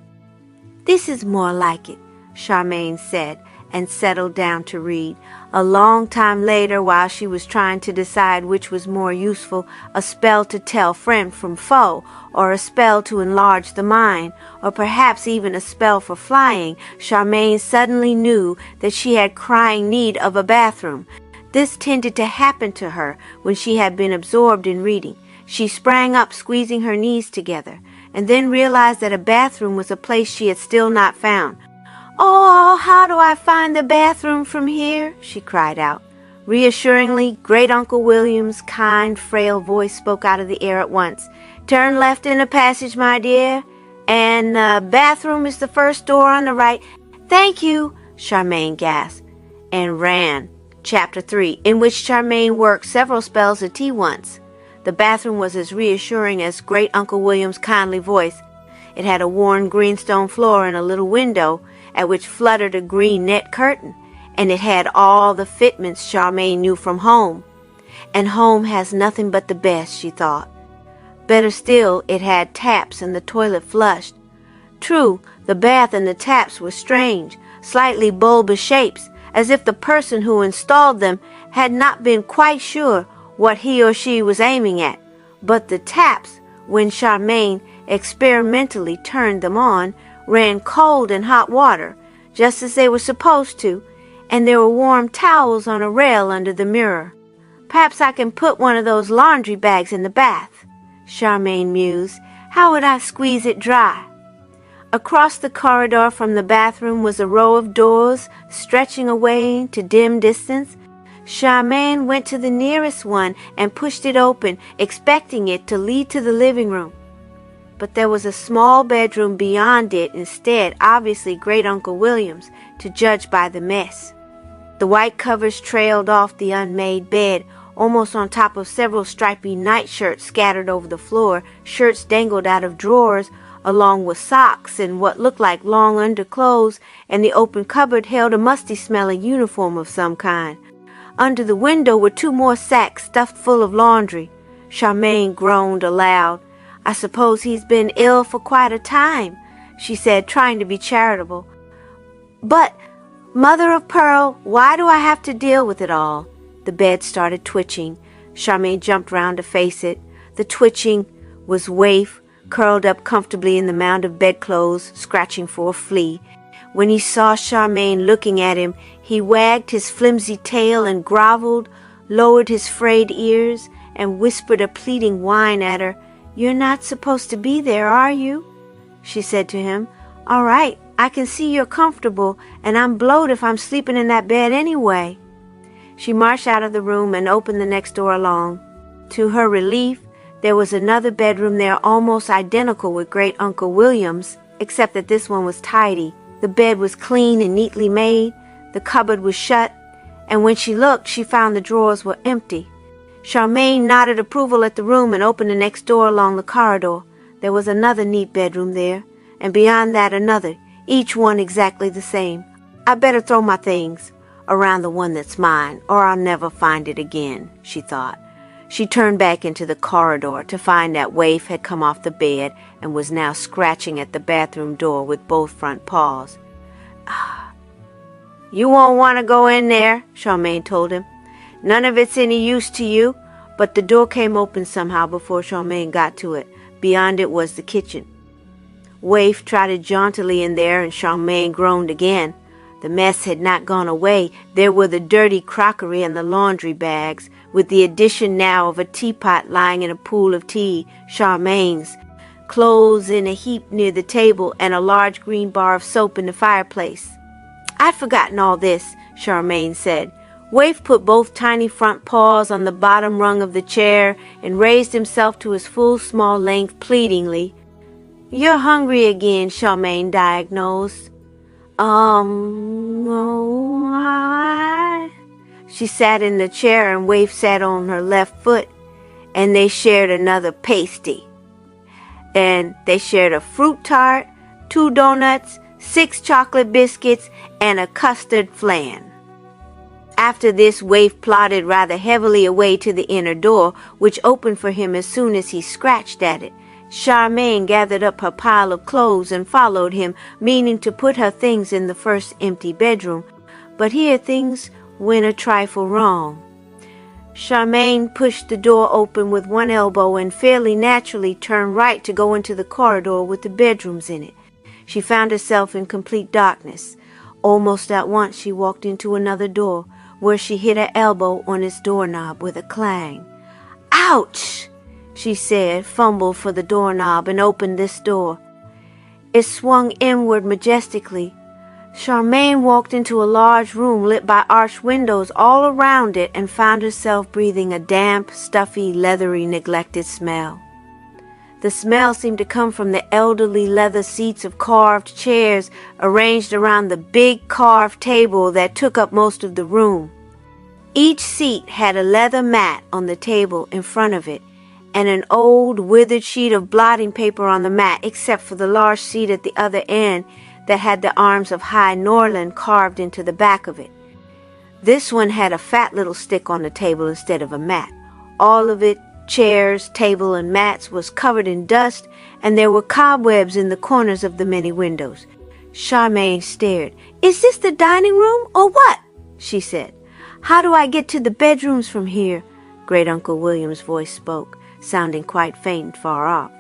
This is more like it, Charmain said, and settled down to read. A long time later, while she was trying to decide which was more useful, a spell to tell friend from foe, or a spell to enlarge the mind, or perhaps even a spell for flying, Charmain suddenly knew that she had crying need of a bathroom. This tended to happen to her when she had been absorbed in reading. She sprang up, squeezing her knees together, and then realized that a bathroom was a place she had still not found. Oh, how do I find the bathroom from here? She cried out. Reassuringly, Great Uncle William's kind, frail voice spoke out of the air at once. Turn left in the passage, my dear, and the bathroom is the first door on the right. Thank you, Charmain gasped, and ran. Chapter 3, in which Charmain worked several spells at once. The bathroom was as reassuring as Great Uncle William's kindly voice. It had a worn greenstone floor and a little window at which fluttered a green net curtain, and it had all the fitments Charmain knew from home. And home has nothing but the best, she thought. Better still, it had taps and the toilet flushed. True, the bath and the taps were strange, slightly bulbous shapes, as if the person who installed them had not been quite sure what he or she was aiming at. But the taps, when Charmain experimentally turned them on, ran cold and hot water, just as they were supposed to, and there were warm towels on a rail under the mirror. Perhaps I can put one of those laundry bags in the bath, Charmain mused. How would I squeeze it dry? Across the corridor from the bathroom was a row of doors stretching away to dim distance. Charmain went to the nearest one and pushed it open, expecting it to lead to the living room. But there was a small bedroom beyond it instead, obviously Great Uncle William's, to judge by the mess. The white covers trailed off the unmade bed, almost on top of several stripy nightshirts scattered over the floor. Shirts dangled out of drawers, along with socks and what looked like long underclothes, and the open cupboard held a musty-smelling uniform of some kind. Under the window were 2 more sacks stuffed full of laundry. Charmain groaned aloud. "I suppose he's been ill for quite a time," she said, trying to be charitable. "But, mother of pearl, why do I have to deal with it all?" The bed started twitching. Charmain jumped round to face it. The twitching was Waif, curled up comfortably in the mound of bedclothes, scratching for a flea. When he saw Charmain looking at him, he wagged his flimsy tail and groveled, lowered his frayed ears, and whispered a pleading whine at her. "You're not supposed to be there, are you?" she said to him. "All right, I can see you're comfortable, and I'm blowed if I'm sleeping in that bed anyway." She marched out of the room and opened the next door along. To her relief, there was another bedroom there almost identical with Great Uncle William's, except that this one was tidy. The bed was clean and neatly made. The cupboard was shut, and when she looked, she found the drawers were empty. Charmain nodded approval at the room and opened the next door along the corridor. There was another neat bedroom there, and beyond that another, each one exactly the same. "I better throw my things around the one that's mine, or I'll never find it again," she thought. She turned back into the corridor to find that Waif had come off the bed and was now scratching at the bathroom door with both front paws. "You won't want to go in there," Charmain told him. "None of it's any use to you." But the door came open somehow before Charmain got to it. Beyond it was the kitchen. Waif trotted jauntily in there, and Charmain groaned again. The mess had not gone away. There were the dirty crockery and the laundry bags, with the addition now of a teapot lying in a pool of tea, Charmain's, clothes in a heap near the table, and a large green bar of soap in the fireplace. "I'd forgotten all this," Charmain said. Waif put both tiny front paws on the bottom rung of the chair and raised himself to his full small length pleadingly. "You're hungry again," Charmain diagnosed. No, She sat in the chair and Waif sat on her left foot, and they shared another pasty. And they shared a fruit tart, 2 donuts, 6 chocolate biscuits, and a custard flan. After this, Waif plodded rather heavily away to the inner door, which opened for him as soon as he scratched at it. Charmain gathered up her pile of clothes and followed him, meaning to put her things in the first empty bedroom. But here things went a trifle wrong. Charmain pushed the door open with one elbow and fairly naturally turned right to go into the corridor with the bedrooms in it. She found herself in complete darkness. Almost at once she walked into another door, where she hit her elbow on its doorknob with a clang. "Ouch!" she said, fumbled for the doorknob and opened this door. It swung inward majestically. Charmain walked into a large room lit by arched windows all around it and found herself breathing a damp, stuffy, leathery, neglected smell. The smell seemed to come from the elderly leather seats of carved chairs arranged around the big carved table that took up most of the room. Each seat had a leather mat on the table in front of it, and an old, withered sheet of blotting paper on the mat, except for the large seat at the other end that had the arms of High Norland carved into the back of it. This one had a fat little stick on the table instead of a mat. All of it, chairs, table, and mats, was covered in dust, and there were cobwebs in the corners of the many windows. Charmain stared. "Is this the dining room, or what?" she said. "How do I get to the bedrooms from here?" Great Uncle William's voice spoke, sounding quite faint and far off.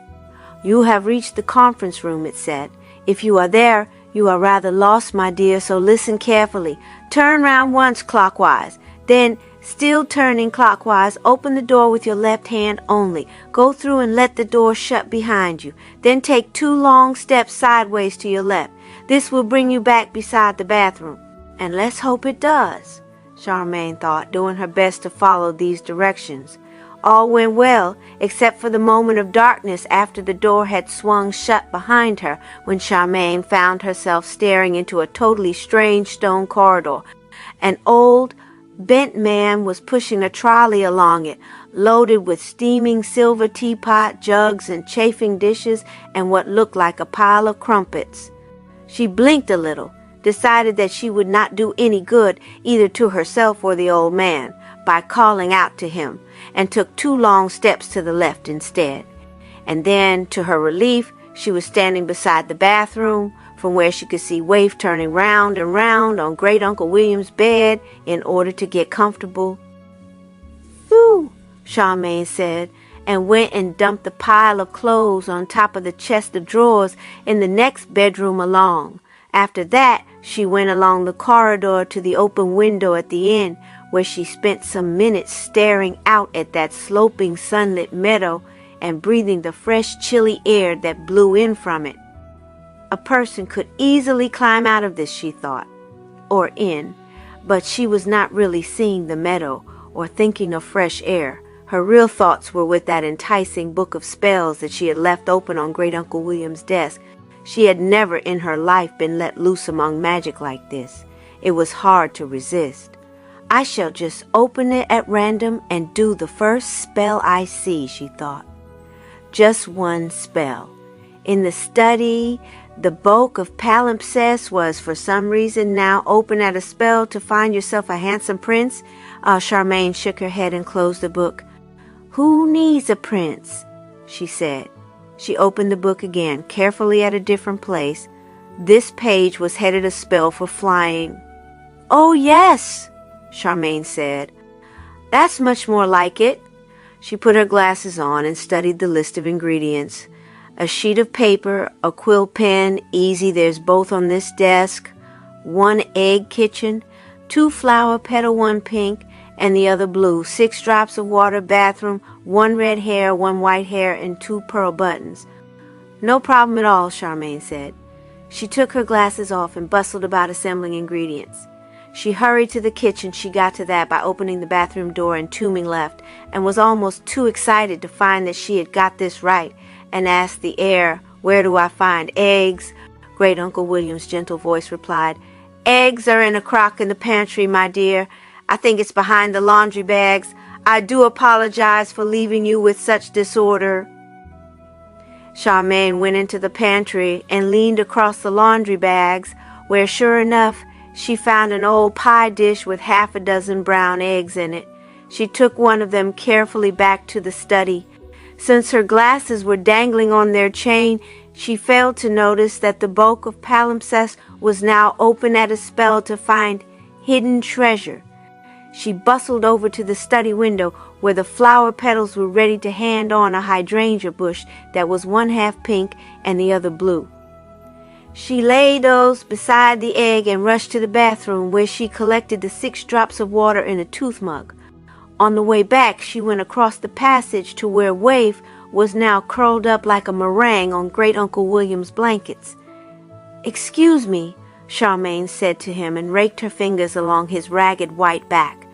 "You have reached the conference room," it said. "If you are there, you are rather lost, my dear, so listen carefully. Turn round once clockwise, then, still turning clockwise, open the door with your left hand only. Go through and let the door shut behind you. Then take 2 long steps sideways to your left. This will bring you back beside the bathroom. And let's hope it does." Charmaine thought, doing her best to follow these directions. All went well, except for the moment of darkness after the door had swung shut behind her, when Charmaine found herself staring into a totally strange stone corridor. An old, bent man was pushing a trolley along it, loaded with steaming silver teapot, jugs, and chafing dishes, and what looked like a pile of crumpets. She blinked a little, decided that she would not do any good either to herself or the old man by calling out to him, and took 2 long steps to the left instead. And then, to her relief, she was standing beside the bathroom, from where she could see Waif turning round and round on Great Uncle William's bed in order to get comfortable. "Phew," Charmaine said, and went and dumped the pile of clothes on top of the chest of drawers in the next bedroom along. After that, she went along the corridor to the open window at the end, where she spent some minutes staring out at that sloping sunlit meadow and breathing the fresh chilly air that blew in from it. A person could easily climb out of this, she thought, or in, but she was not really seeing the meadow or thinking of fresh air. Her real thoughts were with that enticing book of spells that she had left open on Great Uncle William's desk. She had never in her life been let loose among magic like this. It was hard to resist. "I shall just open it at random and do the first spell I see," she thought. Just one spell. In the study, the book of palimpsest was for some reason now open at a spell to find yourself a handsome prince. Charmaine shook her head and closed the book. "Who needs a prince?" she said. She opened the book again, carefully at a different place. This page was headed a spell for flying. "Oh, yes," Charmaine said. "That's much more like it." She put her glasses on and studied the list of ingredients. A sheet of paper, a quill pen, easy, there's both on this desk, 1 egg kitchen, 2 flower petal, 1 pink, and the other blue, 6 drops of water, bathroom, 1 red hair, 1 white hair, and 2 pearl buttons. "No problem at all," Charmaine said. She took her glasses off and bustled about assembling ingredients. She hurried to the kitchen. She got to that by opening the bathroom door and turning left, and was almost too excited to find that she had got this right, and asked the air, "Where do I find eggs?" Great Uncle William's gentle voice replied, "Eggs are in a crock in the pantry, my dear. I think it's behind the laundry bags. I do apologize for leaving you with such disorder." Charmaine went into the pantry and leaned across the laundry bags, where sure enough, she found an old pie dish with 6 brown eggs in it. She took one of them carefully back to the study. Since her glasses were dangling on their chain, she failed to notice that the book of palimpsest was now open at a spell to find hidden treasure. She bustled over to the study window, where the flower petals were ready to hand on a hydrangea bush that was 1/2 pink and the other blue. She laid those beside the egg and rushed to the bathroom, where she collected the 6 drops of water in a tooth mug. On the way back, she went across the passage to where Waif was now curled up like a meringue on Great Uncle William's blankets. "Excuse me," Charmaine said to him, and raked her fingers along his ragged white back.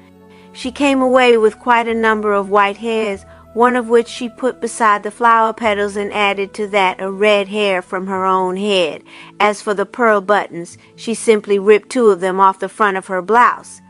She came away with quite a number of white hairs, one of which she put beside the flower petals, and added to that a red hair from her own head. As for the pearl buttons, she simply ripped 2 of them off the front of her blouse.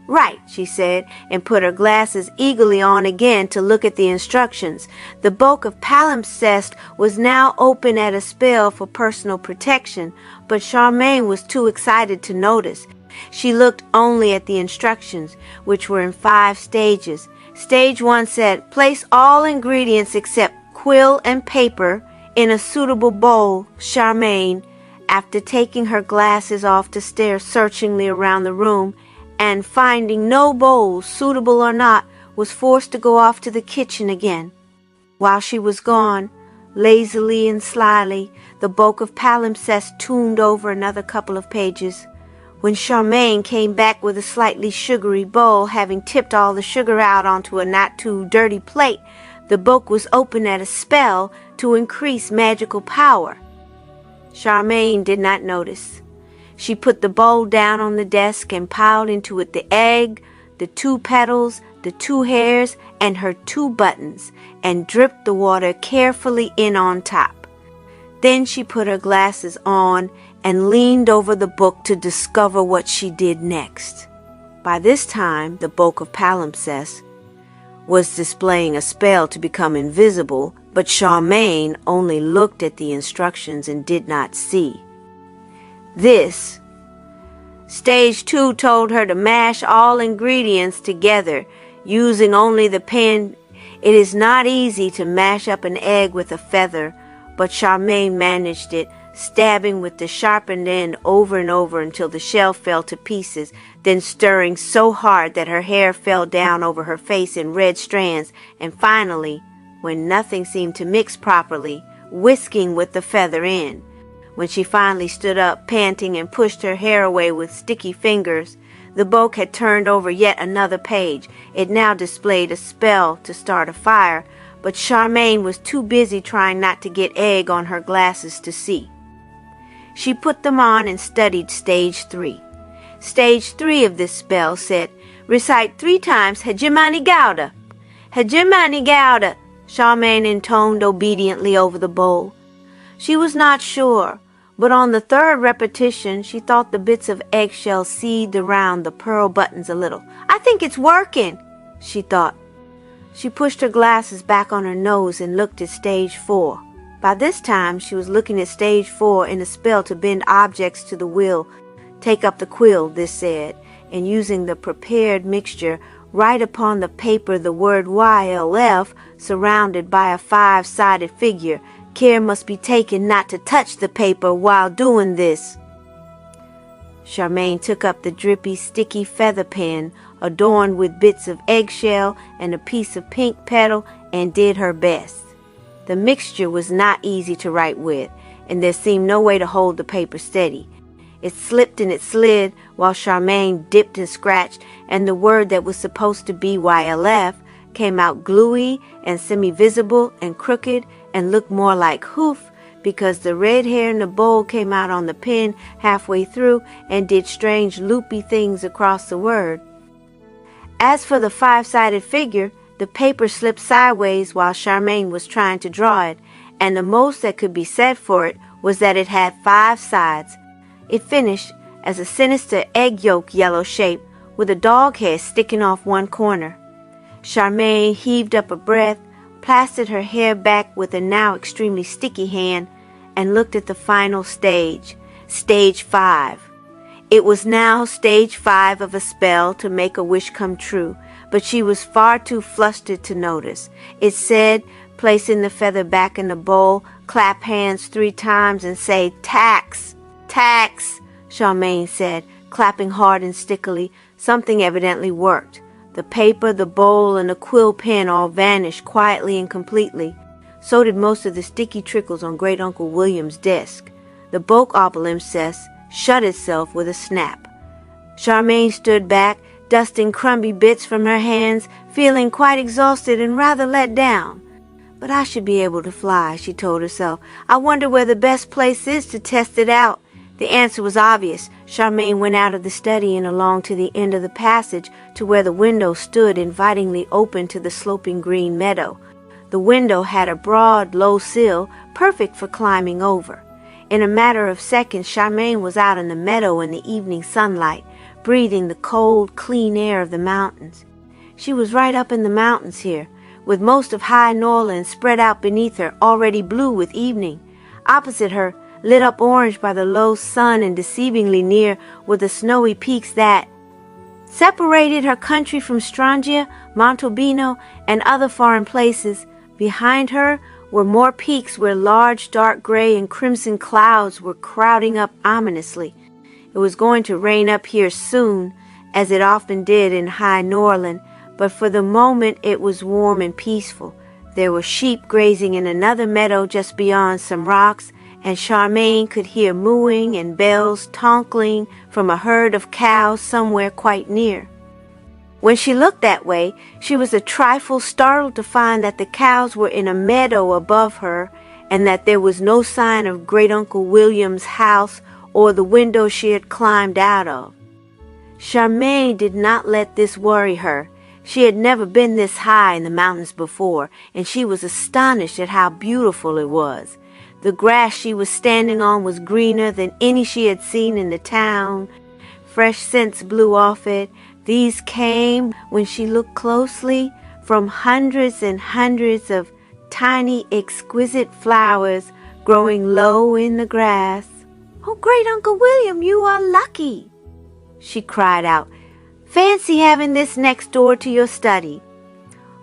"Right," she said, and put her glasses eagerly on again to look at the instructions. The book of palimpsest was now open at a spell for personal protection, but Charmaine was too excited to notice. She looked only at the instructions, which were in 5 stages. Stage 1 said, "Place all ingredients except quill and paper in a suitable bowl." Charmaine, after taking her glasses off to stare searchingly around the room, and finding no bowls, suitable or not, was forced to go off to the kitchen again. While she was gone, lazily and slyly, the book of palimpsest tuned over another couple of pages. When Charmaine came back with a slightly sugary bowl, having tipped all the sugar out onto a not-too-dirty plate, the book was open at a spell to increase magical power. Charmaine did not notice. She put the bowl down on the desk and piled into it the egg, the 2 petals, the 2 hairs, and her 2 buttons, and dripped the water carefully in on top. Then she put her glasses on and leaned over the book to discover what she did next. By this time, the Book of Palimpsest was displaying a spell to become invisible, but Charmain only looked at the instructions and did not see. This. Stage 2 told her to mash all ingredients together, using only the pen. It is not easy to mash up an egg with a feather, but Charmain managed it, stabbing with the sharpened end over and over until the shell fell to pieces, then stirring so hard that her hair fell down over her face in red strands, and finally, when nothing seemed to mix properly, whisking with the feather end. When she finally stood up, panting, and pushed her hair away with sticky fingers, the book had turned over yet another page. It now displayed a spell to start a fire, but Charmain was too busy trying not to get egg on her glasses to see. She put them on and studied Stage 3. Stage 3 of this spell said, "Recite 3 times Hegemony Gouda." "Hegemony Gouda," Charmain intoned obediently over the bowl. She was not sure, but on the 3rd repetition she thought the bits of eggshell seethed around the pearl buttons a little. "I think it's working," she thought. She pushed her glasses back on her nose and looked at Stage 4. By this time she was looking at Stage 4 in a spell to bend objects to the will. "Take up the quill," this said, and using the prepared mixture, write upon the paper the word YLF surrounded by a 5-sided figure. Care must be taken not to touch the paper while doing this. Charmain took up the drippy, sticky feather pen adorned with bits of eggshell and a piece of pink petal and did her best. The mixture was not easy to write with, and there seemed no way to hold the paper steady. It slipped and it slid while Charmain dipped and scratched, and the word that was supposed to be YLF came out gluey and semi-visible and crooked and looked more like hoof because the red hair in the bowl came out on the pen halfway through and did strange loopy things across the word. As for the 5-sided figure, the paper slipped sideways while Charmain was trying to draw it, and the most that could be said for it was that it had 5 sides. It finished as a sinister egg yolk yellow shape with a dog head sticking off one corner. Charmain heaved up a breath, plastered her hair back with a now extremely sticky hand, and looked at the final stage, Stage 5. It was now Stage 5 of a spell to make a wish come true, but she was far too flustered to notice. It said, placing the feather back in the bowl, clap hands 3 times and say, "Tax! Tax!" Charmain said, clapping hard and stickily. Something evidently worked. The paper, the bowl, and the quill pen all vanished quietly and completely. So did most of the sticky trickles on Great Uncle William's desk. The Book of Palimpsest shut itself with a snap. Charmain stood back, dusting crumby bits from her hands, feeling quite exhausted and rather let down. "But I should be able to fly," she told herself. "I wonder where the best place is to test it out." The answer was obvious. Charmain went out of the study and along to the end of the passage to where the window stood invitingly open to the sloping green meadow. The window had a broad, low sill, perfect for climbing over. In a matter of seconds, Charmain was out in the meadow in the evening sunlight, breathing the cold, clean air of the mountains. She was right up in the mountains here, with most of high Norland spread out beneath her, already blue with evening. Opposite her, lit up orange by the low sun and deceivingly near, were the snowy peaks that separated her country from Strangia, Montalbino, and other foreign places. Behind her were more peaks where large dark gray and crimson clouds were crowding up ominously. It was going to rain up here soon, as it often did in high Norland, but for the moment it was warm and peaceful. There were sheep grazing in another meadow just beyond some rocks, and Charmain could hear mooing and bells tonkling from a herd of cows somewhere quite near. When she looked that way, she was a trifle startled to find that the cows were in a meadow above her, and that there was no sign of Great Uncle William's house or the window she had climbed out of. Charmain did not let this worry her. She had never been this high in the mountains before, and she was astonished at how beautiful it was. The grass she was standing on was greener than any she had seen in the town. Fresh scents blew off it. These came, when she looked closely, from hundreds and hundreds of tiny, exquisite flowers growing low in the grass. "Oh, Great Uncle William, you are lucky," she cried out. "Fancy having this next door to your study."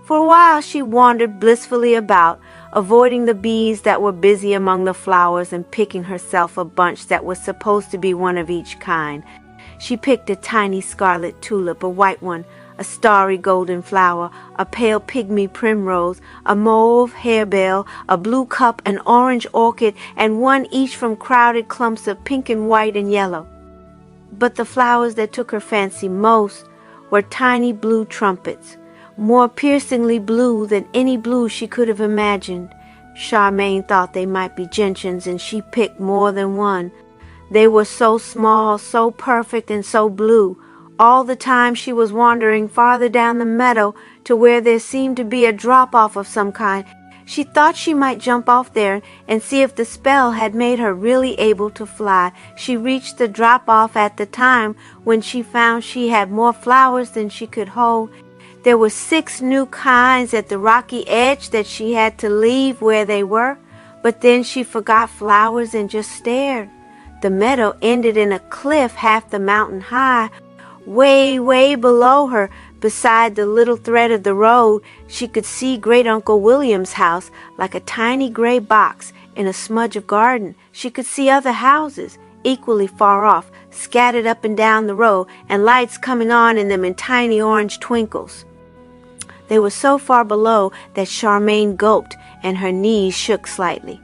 For a while she wandered blissfully about, avoiding the bees that were busy among the flowers and picking herself a bunch that was supposed to be one of each kind. She picked a tiny scarlet tulip, a white one, a starry golden flower, a pale pygmy primrose, a mauve harebell, a blue cup, an orange orchid, and one each from crowded clumps of pink and white and yellow. But the flowers that took her fancy most were tiny blue trumpets, more piercingly blue than any blue she could have imagined. Charmain thought they might be gentians, and she picked more than one. They were so small, so perfect, and so blue. All the time she was wandering farther down the meadow to where there seemed to be a drop-off of some kind. She thought she might jump off there and see if the spell had made her really able to fly. She reached the drop-off at the time when she found she had more flowers than she could hold. There were 6 new kinds at the rocky edge that she had to leave where they were, but then she forgot flowers and just stared. The meadow ended in a cliff half the mountain high. Way, way below her, beside the little thread of the road, she could see Great Uncle William's house like a tiny gray box in a smudge of garden. She could see other houses, equally far off, scattered up and down the road, and lights coming on in them in tiny orange twinkles. They were so far below that Charmain gulped and her knees shook slightly.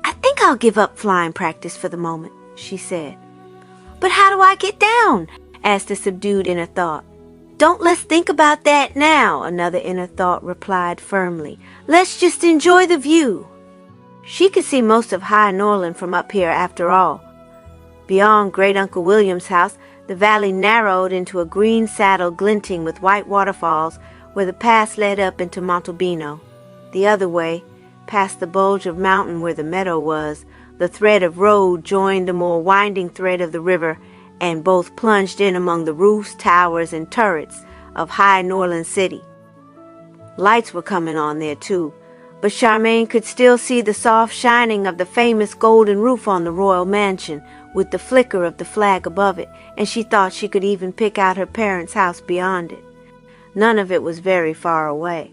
"I think I'll give up flying practice for the moment," she said. "But how do I get down?" asked a subdued inner thought. "Don't let's think about that now," another inner thought replied firmly. "Let's just enjoy the view." She could see most of High Norland from up here after all. Beyond Great Uncle William's house, the valley narrowed into a green saddle glinting with white waterfalls where the pass led up into Montalbino. The other way, past the bulge of mountain where the meadow was, the thread of road joined the more winding thread of the river, and both plunged in among the roofs, towers, and turrets of High Norland City. Lights were coming on there, too, but Charmain could still see the soft shining of the famous golden roof on the royal mansion, with the flicker of the flag above it, and she thought she could even pick out her parents' house beyond it. None of it was very far away.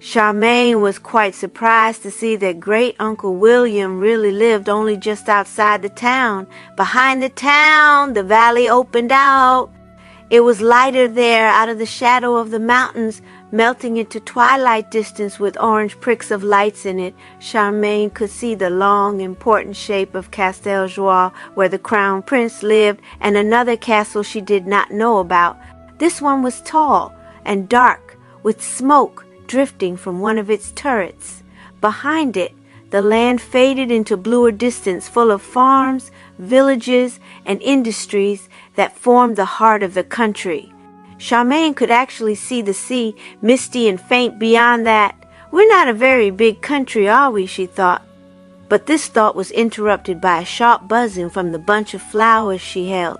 Charmain was quite surprised to see that Great Uncle William really lived only just outside the town. Behind the town, the valley opened out. It was lighter there out of the shadow of the mountains, melting into twilight distance with orange pricks of lights in it. Charmain could see the long, important shape of Castel Joie, where the crown prince lived, and another castle she did not know about. This one was tall and dark, with smoke drifting from one of its turrets. Behind it, the land faded into bluer distance, full of farms, villages, and industries that formed the heart of the country. Charmain could actually see the sea, misty and faint beyond that. "We're not a very big country, are we?" she thought. But this thought was interrupted by a sharp buzzing from the bunch of flowers she held.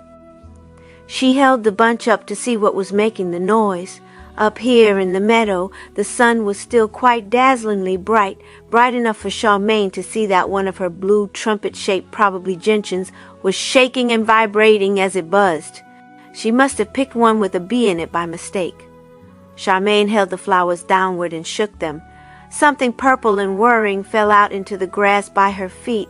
She held the bunch up to see what was making the noise. Up here in the meadow, the sun was still quite dazzlingly bright, bright enough for Charmain to see that one of her blue trumpet-shaped, probably gentians, was shaking and vibrating as it buzzed. She must have picked one with a bee in it by mistake. Charmain held the flowers downward and shook them. Something purple and whirring fell out into the grass by her feet.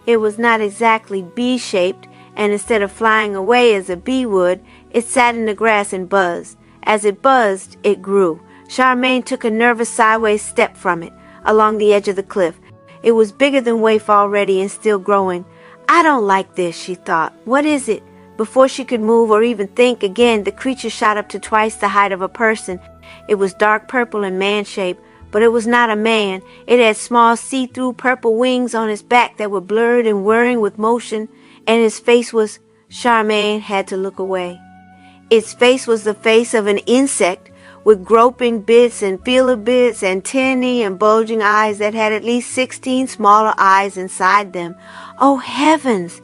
It was not exactly bee-shaped, and instead of flying away as a bee would, it sat in the grass and buzzed. As it buzzed, it grew. Charmain took a nervous sideways step from it, along the edge of the cliff. It was bigger than Waif already and still growing. "I don't like this," she thought. "What is it?" Before she could move or even think again, the creature shot up to twice the height of a person. It was dark purple and man-shaped, but it was not a man. It had small see-through purple wings on its back that were blurred and whirring with motion, and his face was Charmain had to look away. Its face was the face of an insect with groping bits and feeler bits, antennae and bulging eyes that had at least 16 smaller eyes inside them. "Oh, heavens,"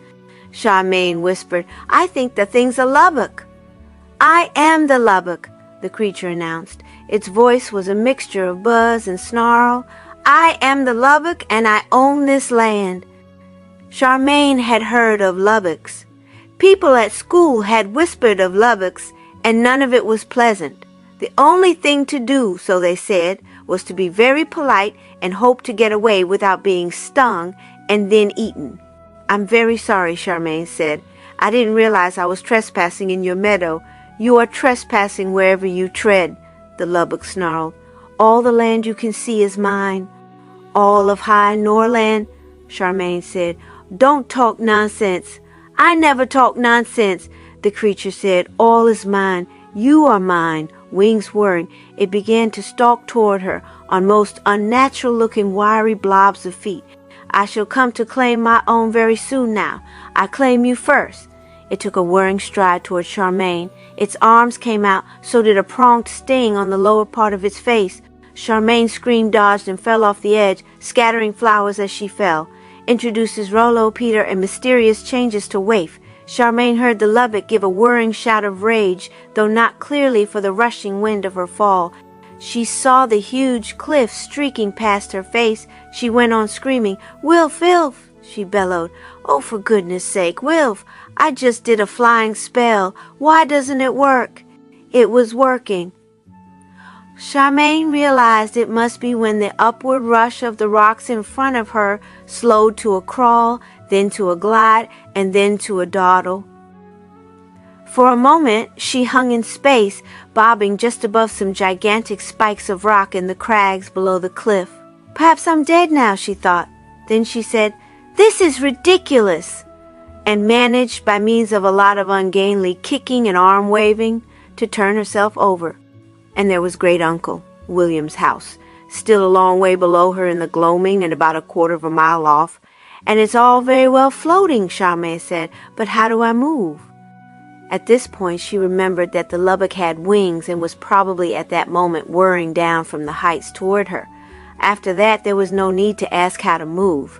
Charmain whispered. "I think the thing's a lubbock." "I am the lubbock," the creature announced. Its voice was a mixture of buzz and snarl. "I am the lubbock, and I own this land." Charmain had heard of lubbocks. People at school had whispered of lubbocks, and none of it was pleasant. The only thing to do, so they said, was to be very polite and hope to get away without being stung and then eaten. "I'm very sorry," Charmain said. "I didn't realize I was trespassing in your meadow." "You are trespassing wherever you tread," the lubbock snarled. "All the land you can see is mine." "All of High Norland," Charmain said. "Don't talk nonsense." "I never talk nonsense," the creature said. "All is mine. You are mine." Wings whirring, it began to stalk toward her on most unnatural-looking wiry blobs of feet. "I shall come to claim my own very soon now. I claim you first." It took a whirring stride toward Charmain. Its arms came out, so did a pronged sting on the lower part of its face. Charmain screamed, dodged, and fell off the edge, scattering flowers as she fell. Introduces Rollo, Peter, and mysterious changes to waif. Charmain heard the lubbock give a whirring shout of rage, though not clearly for the rushing wind of her fall. She saw the huge cliff streaking past her face. She went on screaming. "Wilf, Wilf!" she bellowed. "Oh, for goodness sake, Wilf! I just did a flying spell. Why doesn't it work?" It was working. Charmain realized it must be when the upward rush of the rocks in front of her slowed to a crawl, then to a glide, and then to a dawdle. For a moment she hung in space, bobbing just above some gigantic spikes of rock in the crags below the cliff. "Perhaps I'm dead now," she thought. Then she said, "This is ridiculous," and managed, by means of a lot of ungainly kicking and arm waving, to turn herself over. And there was Great Uncle William's house, still a long way below her in the gloaming and about a quarter of a mile off. "And it's all very well floating," Charmain said, "but how do I move?" At this point she remembered that the lubbock had wings and was probably at that moment whirring down from the heights toward her. After that there was no need to ask how to move.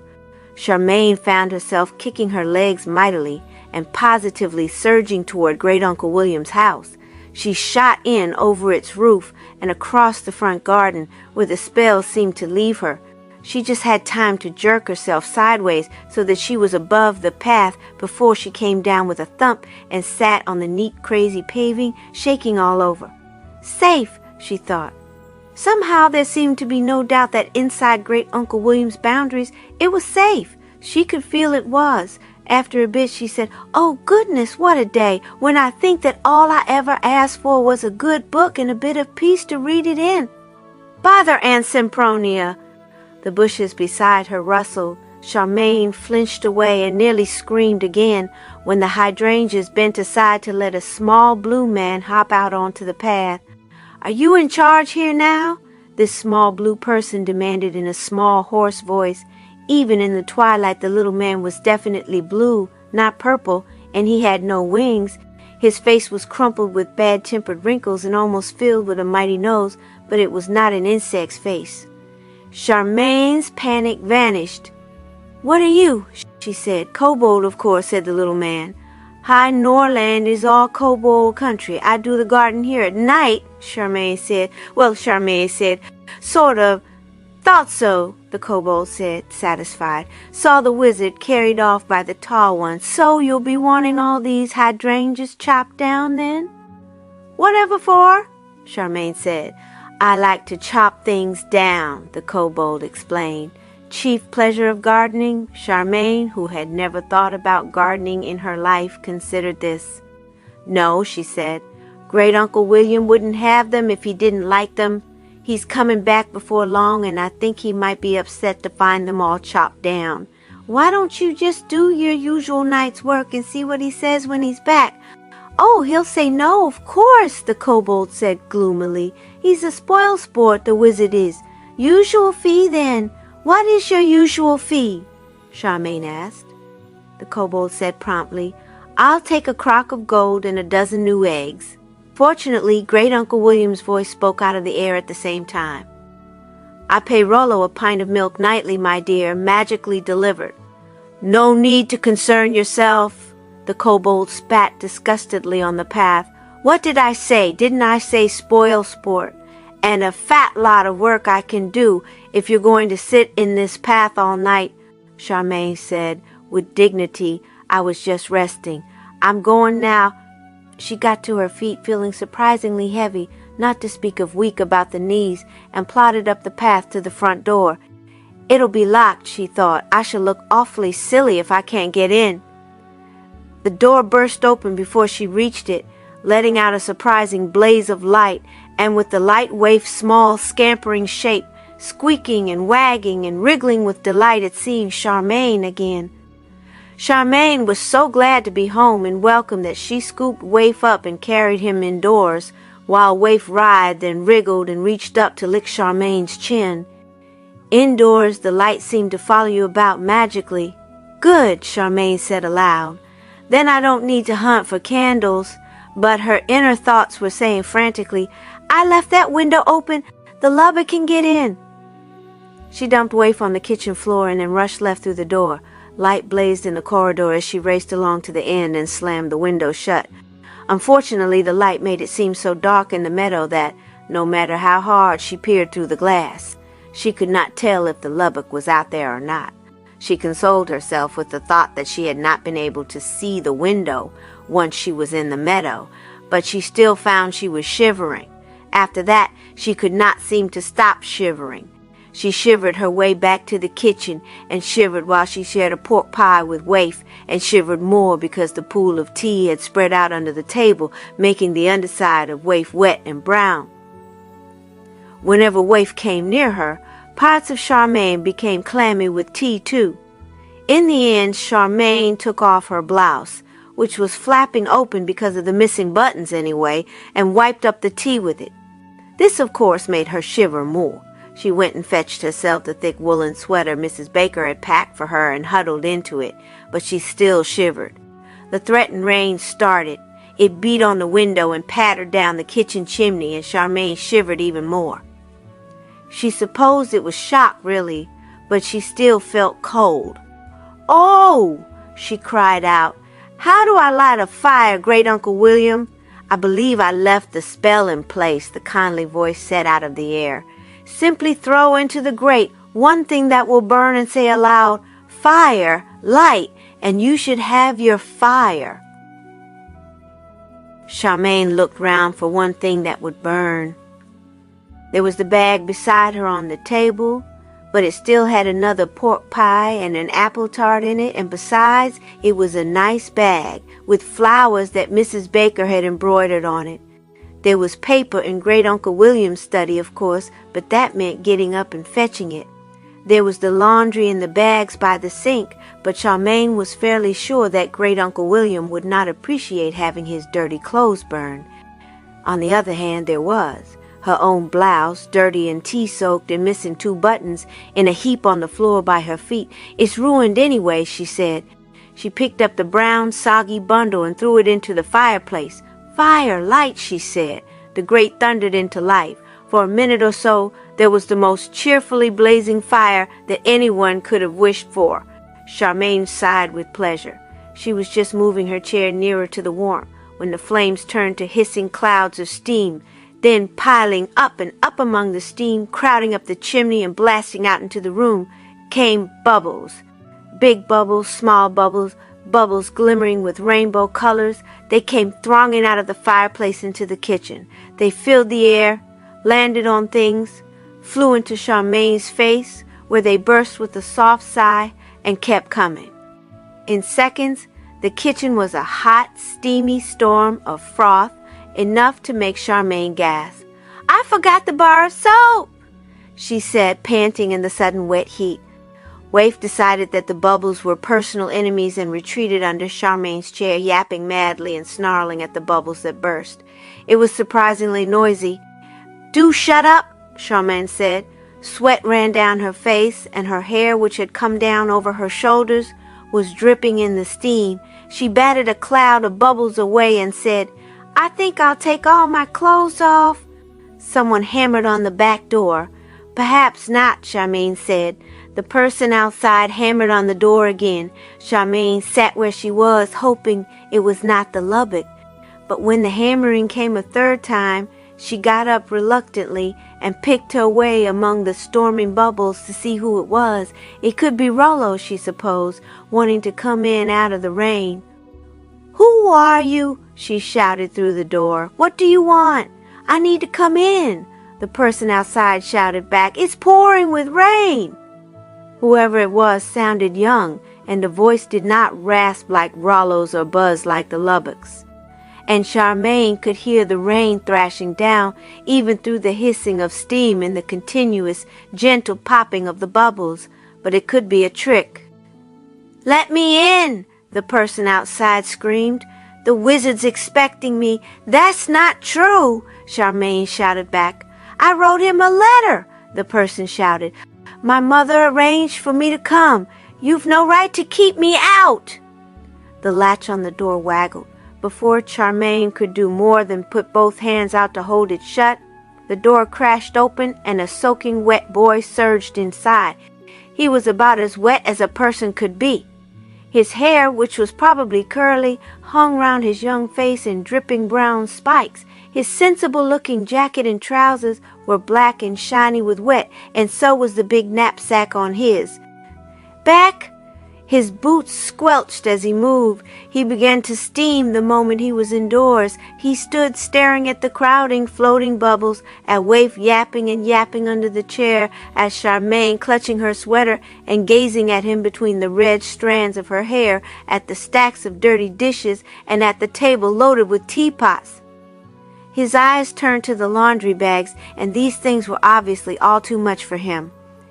Charmain found herself kicking her legs mightily and positively surging toward Great Uncle William's house. She shot in over its roof and across the front garden, where the spell seemed to leave her. She just had time to jerk herself sideways so that she was above the path before she came down with a thump and sat on the neat, crazy paving, shaking all over. Safe, she thought. Somehow there seemed to be no doubt that inside Great Uncle William's boundaries it was safe. She could feel it was. After a bit she said, "Oh goodness, what a day, when I think that all I ever asked for was a good book and a bit of peace to read it in." "Bother, Aunt Sempronia!" The bushes beside her rustled. Charmain flinched away and nearly screamed again when the hydrangeas bent aside to let a small blue man hop out onto the path. "Are you in charge here now?" this small blue person demanded in a small, hoarse voice. Even in the twilight the little man was definitely blue, not purple, and he had no wings. His face was crumpled with bad-tempered wrinkles and almost filled with a mighty nose, but it was not an insect's face. Charmain's panic vanished. "What are you?" she said. "Kobold, of course," said the little man. "High Norland is all kobold country. I do the garden here at night," Charmain said. "Well," Charmain said, "sort of." "Thought so," the kobold said, satisfied. "Saw the wizard carried off by the tall one. So you'll be wanting all these hydrangeas chopped down then?" "Whatever for?" Charmain said. "I like to chop things down," the kobold explained. Chief pleasure of gardening? Charmain, who had never thought about gardening in her life, considered this. "No," she said. "Great Uncle William wouldn't have them if he didn't like them. He's coming back before long, and I think he might be upset to find them all chopped down. Why don't you just do your usual night's work and see what he says when he's back?" "Oh, he'll say no, of course," the kobold said gloomily. "He's a spoil sport, the wizard is. Usual fee, then. What is your usual fee?" Charmain asked. The kobold said promptly, I'll take a crock of gold and a dozen new eggs. Fortunately, Great Uncle William's voice spoke out of the air at the same time. I pay Rollo a pint of milk nightly, my dear, magically delivered. No need to concern yourself. The kobold spat disgustedly on the path. What did I say? Didn't I say spoil sport? And a fat lot of work I can do if you're going to sit in this path all night, Charmain said with dignity. I was just resting. I'm going now. She got to her feet feeling surprisingly heavy, not to speak of weak about the knees, and plodded up the path to the front door. It'll be locked, she thought. I shall look awfully silly if I can't get in. The door burst open before she reached it, letting out a surprising blaze of light, and with the light waif's small scampering shape, squeaking and wagging and wriggling with delight at seeing Charmain again. Charmain was so glad to be home and welcome that she scooped Waif up and carried him indoors, while Waif writhed and wriggled and reached up to lick Charmain's chin. Indoors, the light seemed to follow you about magically. Good, Charmain said aloud. Then I don't need to hunt for candles. But her inner thoughts were saying frantically, I left that window open. The lubber can get in. She dumped Waif on the kitchen floor and then rushed left through the door. Light blazed in the corridor as she raced along to the end and slammed the window shut. Unfortunately, the light made it seem so dark in the meadow that, no matter how hard she peered through the glass, she could not tell if the lubbock was out there or not. She consoled herself with the thought that she had not been able to see the window once she was in the meadow, but she still found she was shivering. After that, she could not seem to stop shivering. She shivered her way back to the kitchen and shivered while she shared a pork pie with Waif, and shivered more because the pool of tea had spread out under the table, making the underside of Waif wet and brown. Whenever Waif came near her, parts of Charmain became clammy with tea too. In the end, Charmain took off her blouse, which was flapping open because of the missing buttons anyway, and wiped up the tea with it. This, of course, made her shiver more. She went and fetched herself the thick woolen sweater Mrs. Baker had packed for her and huddled into it, but she still shivered. The threatened rain started. It beat on the window and pattered down the kitchen chimney, and Charmain shivered even more. She supposed it was shock, really, but she still felt cold. Oh! She cried out. How do I light a fire, Great Uncle William? I believe I left the spell in place, the kindly voice said out of the air. Simply throw into the grate one thing that will burn and say aloud, Fire, light, and you should have your fire. Charmain looked round for one thing that would burn. There was the bag beside her on the table, but it still had another pork pie and an apple tart in it, and besides, it was a nice bag with flowers that Mrs. Baker had embroidered on it. There was paper in Great Uncle William's study, of course, but that meant getting up and fetching it. There was the laundry in the bags by the sink, but Charmain was fairly sure that Great Uncle William would not appreciate having his dirty clothes burned. On the other hand, there was her own blouse, dirty and tea-soaked and missing 2 buttons, in a heap on the floor by her feet. It's ruined anyway, she said. She picked up the brown, soggy bundle and threw it into the fireplace. Fire, light, she said. The grate thundered into life. For a minute or so, there was the most cheerfully blazing fire that anyone could have wished for. Charmain sighed with pleasure. She was just moving her chair nearer to the warmth when the flames turned to hissing clouds of steam. Then, piling up and up among the steam, crowding up the chimney and blasting out into the room, came bubbles. Big bubbles, small bubbles, bubbles glimmering with rainbow colors. They came thronging out of the fireplace into the kitchen. They filled the air, landed on things, flew into Charmain's face, where they burst with a soft sigh and kept coming. In seconds, the kitchen was a hot, steamy storm of froth, enough to make Charmain gasp. I forgot the bar of soap, she said, panting in the sudden wet heat. Waif decided that the bubbles were personal enemies and retreated under Charmain's chair, yapping madly and snarling at the bubbles that burst. It was surprisingly noisy. Do shut up, Charmain said. Sweat ran down her face, and her hair, which had come down over her shoulders, was dripping in the steam. She batted a cloud of bubbles away and said, "I think I'll take all my clothes off." Someone hammered on the back door. "Perhaps not," Charmaine said. The person outside hammered on the door again. Charmaine sat where she was, hoping it was not the Lubbock. But when the hammering came a third time, she got up reluctantly and picked her way among the storming bubbles to see who it was. It could be Rollo, she supposed, wanting to come in out of the rain. "Who are you?" she shouted through the door. "What do you want? I need to come in." The person outside shouted back, "It's pouring with rain." Whoever it was sounded young, and the voice did not rasp like Rollo's or buzz like the Lubbock's. And Charmaine could hear the rain thrashing down, even through the hissing of steam and the continuous, gentle popping of the bubbles. But it could be a trick. "Let me in!" the person outside screamed. "The wizard's expecting me." "That's not true," Charmaine shouted back. "I wrote him a letter," the person shouted. "My mother arranged for me to come. You've no right to keep me out." The latch on the door waggled. Before Charmaine could do more than put both hands out to hold it shut, the door crashed open and a soaking wet boy surged inside. He was about as wet as a person could be. His hair, which was probably curly, hung round his young face in dripping brown spikes. His sensible-looking jacket and trousers were black and shiny with wet, and so was the big knapsack on his back. His boots squelched as he moved. He began to steam the moment he was indoors. He stood staring at the crowding, floating bubbles, at Waif yapping and yapping under the chair, at Charmaine clutching her sweater and gazing at him between the red strands of her hair, at the stacks of dirty dishes, and at the table loaded with teapots. His eyes turned to the laundry bags, and these things were obviously all too much for him.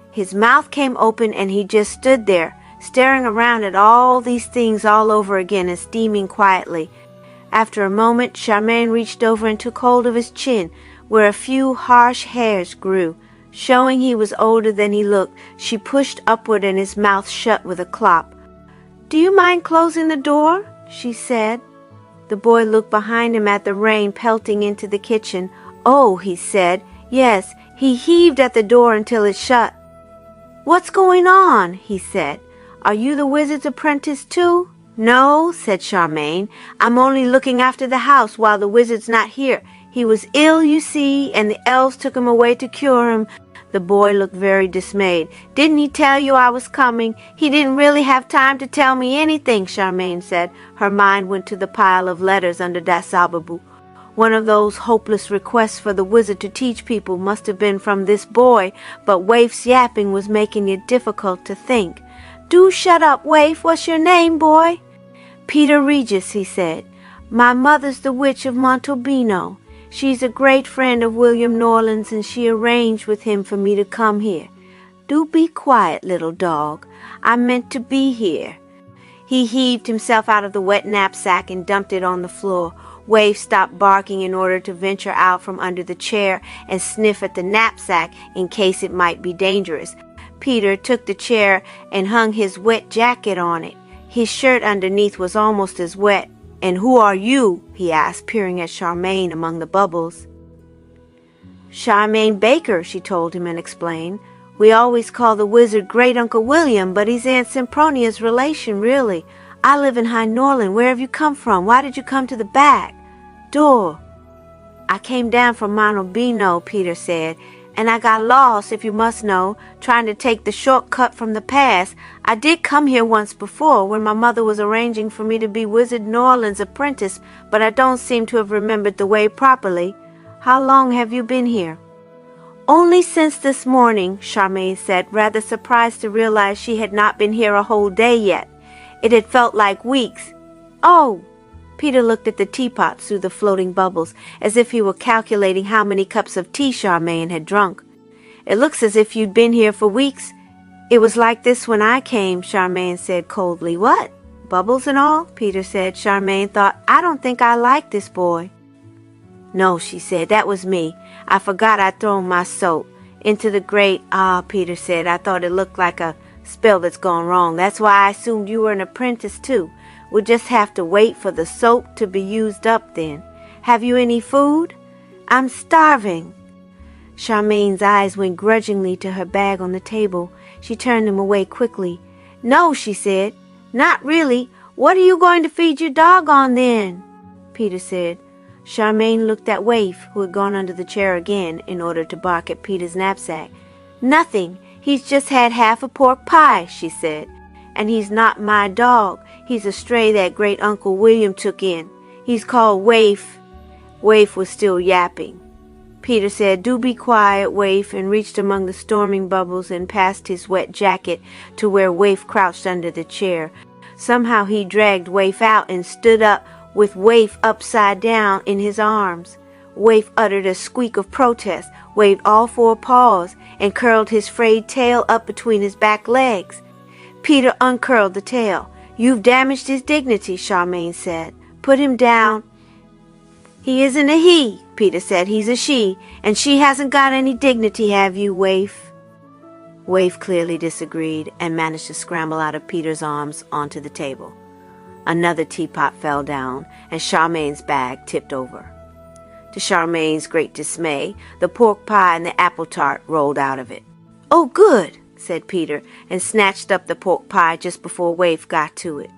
His mouth came open, and he just stood there, staring around at all these things all over again and steaming quietly. After a moment, Charmaine reached over and took hold of his chin, where a few harsh hairs grew. Showing he was older than he looked, she pushed upward and his mouth shut with a clop. "Do you mind closing the door?" she said. The boy looked behind him at the rain pelting into the kitchen. "Oh," he said. "Yes." He heaved at the door until it shut. "What's going on?" he said. "Are you the wizard's apprentice too?" "No," said Charmaine. "I'm only looking after the house while the wizard's not here. He was ill, you see, and the elves took him away to cure him." The boy looked very dismayed. "Didn't he tell you I was coming?" "He didn't really have time to tell me anything," Charmaine said. Her mind went to the pile of letters under Das Zauberbuch. One of those hopeless requests for the wizard to teach people must have been from this boy, but Waif's yapping was making it difficult to think. "Do shut up, Waif. What's your name, boy?" "Peter Regis," he said. "My mother's the witch of Montalbino. She's a great friend of William Norland's, and she arranged with him for me to come here. Do be quiet, little dog. I meant to be here." He heaved himself out of the wet knapsack and dumped it on the floor. Waif stopped barking in order to venture out from under the chair and sniff at the knapsack in case it might be dangerous. Peter took the chair and hung his wet jacket on it. His shirt underneath was almost as wet. "And who are you?" he asked, peering at Charmaine among the bubbles. "Charmain Baker," she told him and explained. "We always call the wizard Great Uncle William, but he's Aunt Sempronia's relation, really. I live in High Norland. Where have you come from? Why did you come to the back door?" "I came down from Montalbino," Peter said, "and I got lost, if you must know, trying to take the shortcut from the past. I did come here once before, when my mother was arranging for me to be Wizard Norland's apprentice, but I don't seem to have remembered the way properly. How long have you been here?" "Only since this morning," Charmaine said, rather surprised to realize she had not been here a whole day yet. It had felt like weeks. "Oh!" Peter looked at the teapots through the floating bubbles, as if he were calculating how many cups of tea Charmaine had drunk. "It looks as if you'd been here for weeks." "It was like this when I came," Charmaine said coldly. "What? Bubbles and all?" Peter said. Charmaine thought, "I don't think I like this boy." "No," she said, "that was me. I forgot I'd thrown my soap into the grate." "Ah," Peter said, "I thought it looked like a spell that's gone wrong. That's why I assumed you were an apprentice too. We'll just have to wait for the soap to be used up then. Have you any food? I'm starving. Charmain's eyes went grudgingly to her bag on the table. She turned them away quickly. No, she said. Not really. What are you going to feed your dog on then? Peter said. Charmain looked at Waif, who had gone under the chair again in order to bark at Peter's knapsack. Nothing. He's just had half a pork pie, she said. And he's not my dog. He's a stray that great Uncle William took in. He's called Waif. Waif was still yapping. Peter said, Do be quiet, Waif, and reached among the storming bubbles and passed his wet jacket to where Waif crouched under the chair. Somehow he dragged Waif out and stood up with Waif upside down in his arms. Waif uttered a squeak of protest, waved all four paws, and curled his frayed tail up between his back legs. Peter uncurled the tail. You've damaged his dignity, Charmain said. Put him down. He isn't a he, Peter said. He's a she, and she hasn't got any dignity, have you, Waif? Waif clearly disagreed and managed to scramble out of Peter's arms onto the table. Another teapot fell down, and Charmain's bag tipped over. To Charmain's great dismay, the pork pie and the apple tart rolled out of it. Oh, good, said Peter, and snatched up the pork pie just before Waif got to it.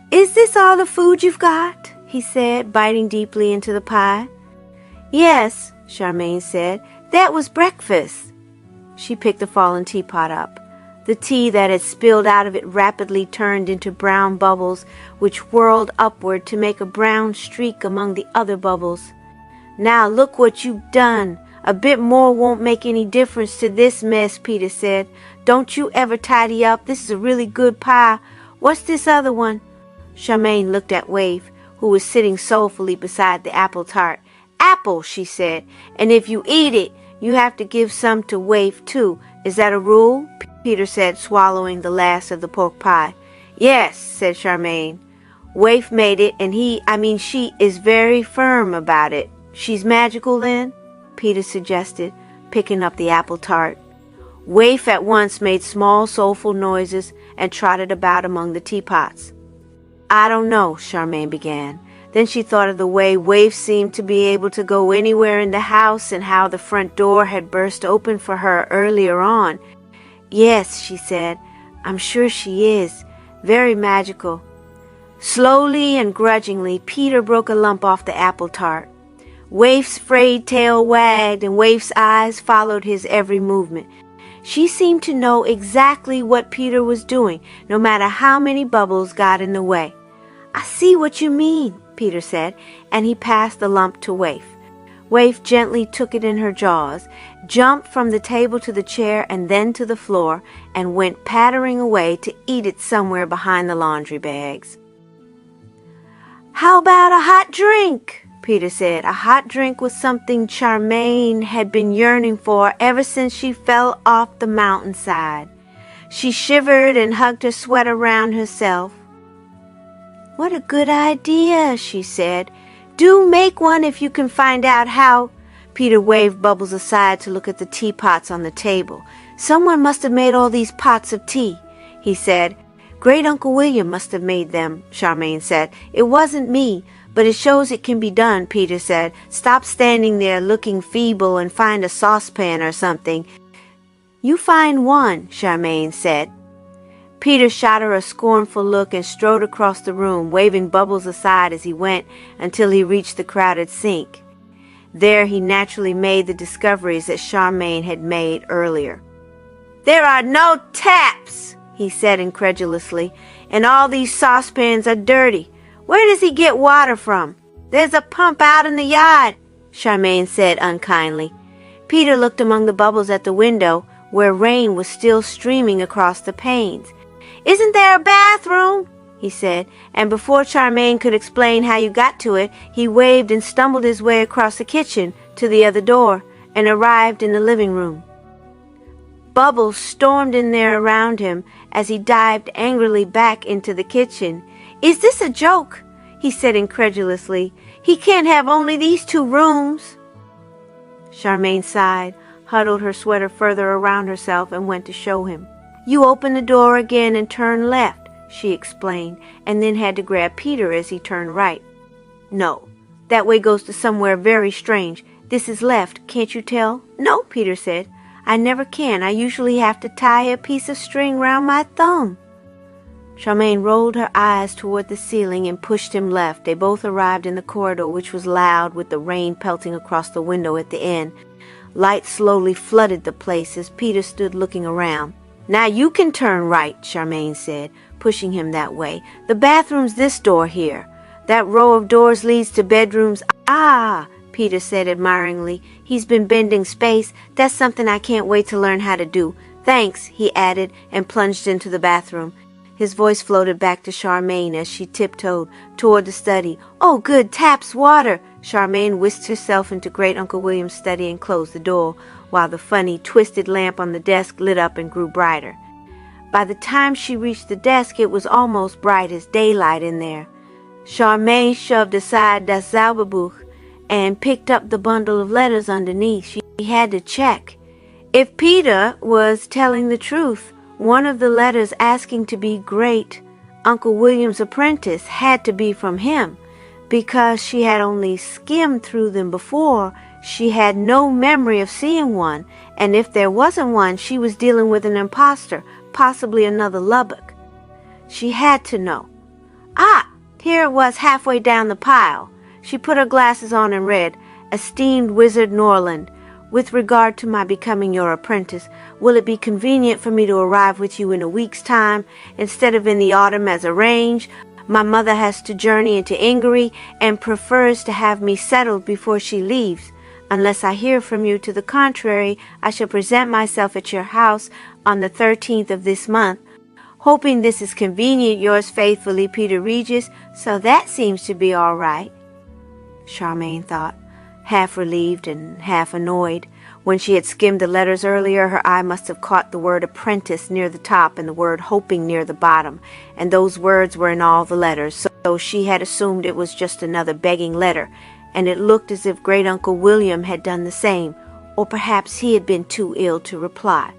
Is this all the food you've got? He said, biting deeply into the pie. Yes, Charmain said. That was breakfast. She picked the fallen teapot up. The tea that had spilled out of it rapidly turned into brown bubbles, which whirled upward to make a brown streak among the other bubbles. Now look what you've done. A bit more won't make any difference to this mess, Peter said. Don't you ever tidy up. This is a really good pie. What's this other one? Charmain looked at Waif, who was sitting soulfully beside the apple tart. Apple, she said, and if you eat it, you have to give some to Waif too. Is that a rule? Peter said, swallowing the last of the pork pie. Yes, said Charmain. Waif made it, and she is very firm about it. She's magical then? Peter suggested, picking up the apple tart. Waif at once made small soulful noises and trotted about among the teapots. I don't know, Charmain began. Then she thought of the way Waif seemed to be able to go anywhere in the house and how the front door had burst open for her earlier on. Yes, she said, I'm sure she is. Very magical. Slowly and grudgingly, Peter broke a lump off the apple tart. Waif's frayed tail wagged, and Waif's eyes followed his every movement. She seemed to know exactly what Peter was doing, no matter how many bubbles got in the way. I see what you mean, Peter said, and he passed the lump to Waif. Waif gently took it in her jaws, jumped from the table to the chair and then to the floor, and went pattering away to eat it somewhere behind the laundry bags. How about a hot drink? Peter said. A hot drink was something Charmain had been yearning for ever since she fell off the mountainside. She shivered and hugged her sweat around herself. What a good idea, she said. Do make one if you can find out how. Peter waved Bubbles aside to look at the teapots on the table. Someone must have made all these pots of tea, he said. Great Uncle William must have made them, Charmain said. It wasn't me. But it shows it can be done, Peter said. Stop standing there looking feeble and find a saucepan or something. You find one, Charmain said. Peter shot her a scornful look and strode across the room, waving Bubbles aside as he went until he reached the crowded sink. There he naturally made the discoveries that Charmain had made earlier. There are no taps, he said incredulously, and all these saucepans are dirty. Where does he get water from? There's a pump out in the yard, Charmain said unkindly. Peter looked among the bubbles at the window, where rain was still streaming across the panes. Isn't there a bathroom? He said, and before Charmain could explain how you got to it, he waved and stumbled his way across the kitchen to the other door and arrived in the living room. Bubbles stormed in there around him as he dived angrily back into the kitchen. Is this a joke? He said incredulously. He can't have only these 2 rooms. Charmain sighed, huddled her sweater further around herself, and went to show him. You open the door again and turn left, she explained, and then had to grab Peter as he turned right. No, that way goes to somewhere very strange. This is left, can't you tell? No, Peter said. I never can. I usually have to tie a piece of string round my thumb. Charmain rolled her eyes toward the ceiling and pushed him left. They both arrived in the corridor, which was loud with the rain pelting across the window at the end. Light slowly flooded the place as Peter stood looking around. Now you can turn right, Charmain said, pushing him that way. The bathroom's this door here. That row of doors leads to bedrooms. Ah, Peter said admiringly. He's been bending space. That's something I can't wait to learn how to do. Thanks, he added, and plunged into the bathroom. His voice floated back to Charmain as she tiptoed toward the study. Oh, good, taps water. Charmain whisked herself into Great Uncle William's study and closed the door, while the funny, twisted lamp on the desk lit up and grew brighter. By the time she reached the desk, it was almost bright as daylight in there. Charmain shoved aside das Zauberbuch and picked up the bundle of letters underneath. She had to check. If Peter was telling the truth, one of the letters asking to be Great Uncle William's apprentice had to be from him. Because she had only skimmed through them before, she had no memory of seeing one, and if there wasn't one, she was dealing with an imposter, possibly another Lubbock. She had to know. Ah, here it was halfway down the pile. She put her glasses on and read, Esteemed Wizard Norland, with regard to my becoming your apprentice, will it be convenient for me to arrive with you in a week's time, instead of in the autumn as arranged? My mother has to journey into Ingery and prefers to have me settled before she leaves. Unless I hear from you to the contrary, I shall present myself at your house on the 13th of this month. Hoping this is convenient, yours faithfully, Peter Regis. So that seems to be all right, Charmain thought, half relieved and half annoyed. When she had skimmed the letters earlier, her eye must have caught the word apprentice near the top and the word hoping near the bottom, and those words were in all the letters, so she had assumed it was just another begging letter, and it looked as if Great Uncle William had done the same, or perhaps he had been too ill to reply.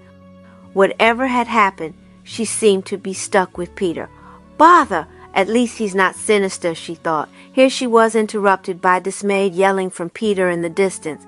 Whatever had happened, she seemed to be stuck with Peter. Bother! At least he's not sinister, she thought. Here she was interrupted by dismayed yelling from Peter in the distance.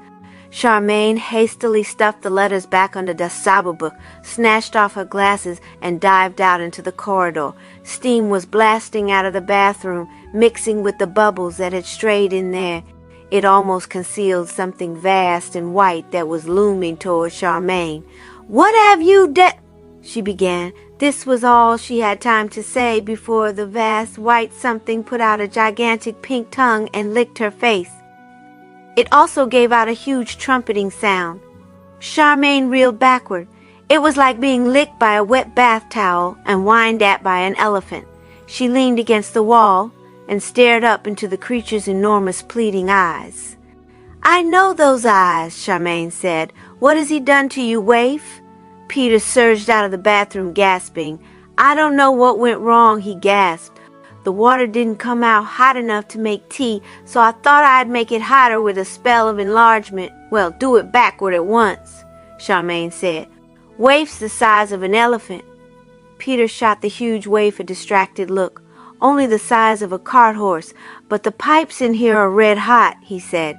Charmain hastily stuffed the letters back under the Zauberbuch, snatched off her glasses, and dived out into the corridor. Steam was blasting out of the bathroom, mixing with the bubbles that had strayed in there. It almost concealed something vast and white that was looming toward Charmain. What have you done? She began. This was all she had time to say before the vast white something put out a gigantic pink tongue and licked her face. It also gave out a huge trumpeting sound. Charmain reeled backward. It was like being licked by a wet bath towel and whined at by an elephant. She leaned against the wall and stared up into the creature's enormous pleading eyes. I know those eyes, Charmain said. What has he done to you, waif? Peter surged out of the bathroom gasping. I don't know what went wrong, he gasped. The water didn't come out hot enough to make tea, so I thought I'd make it hotter with a spell of enlargement. Well, do it backward at once, Charmain said. Waif's the size of an elephant. Peter shot the huge waif a distracted look. Only the size of a cart horse, but the pipes in here are red hot, he said.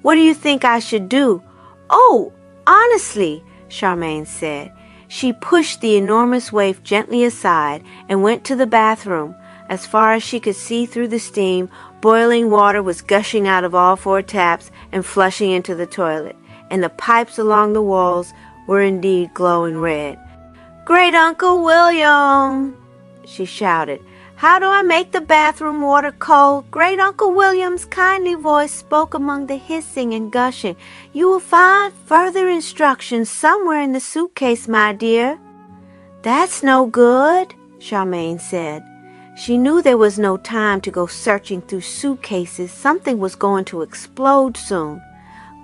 What do you think I should do? Oh, honestly, Charmain said. She pushed the enormous waif gently aside and went to the bathroom. As far as she could see through the steam, boiling water was gushing out of all four taps and flushing into the toilet, and the pipes along the walls were indeed glowing red. Great Uncle William, she shouted. How do I make the bathroom water cold? Great Uncle William's kindly voice spoke among the hissing and gushing. You will find further instructions somewhere in the suitcase, my dear. That's no good, Charmain said. She knew there was no time to go searching through suitcases. Something was going to explode soon.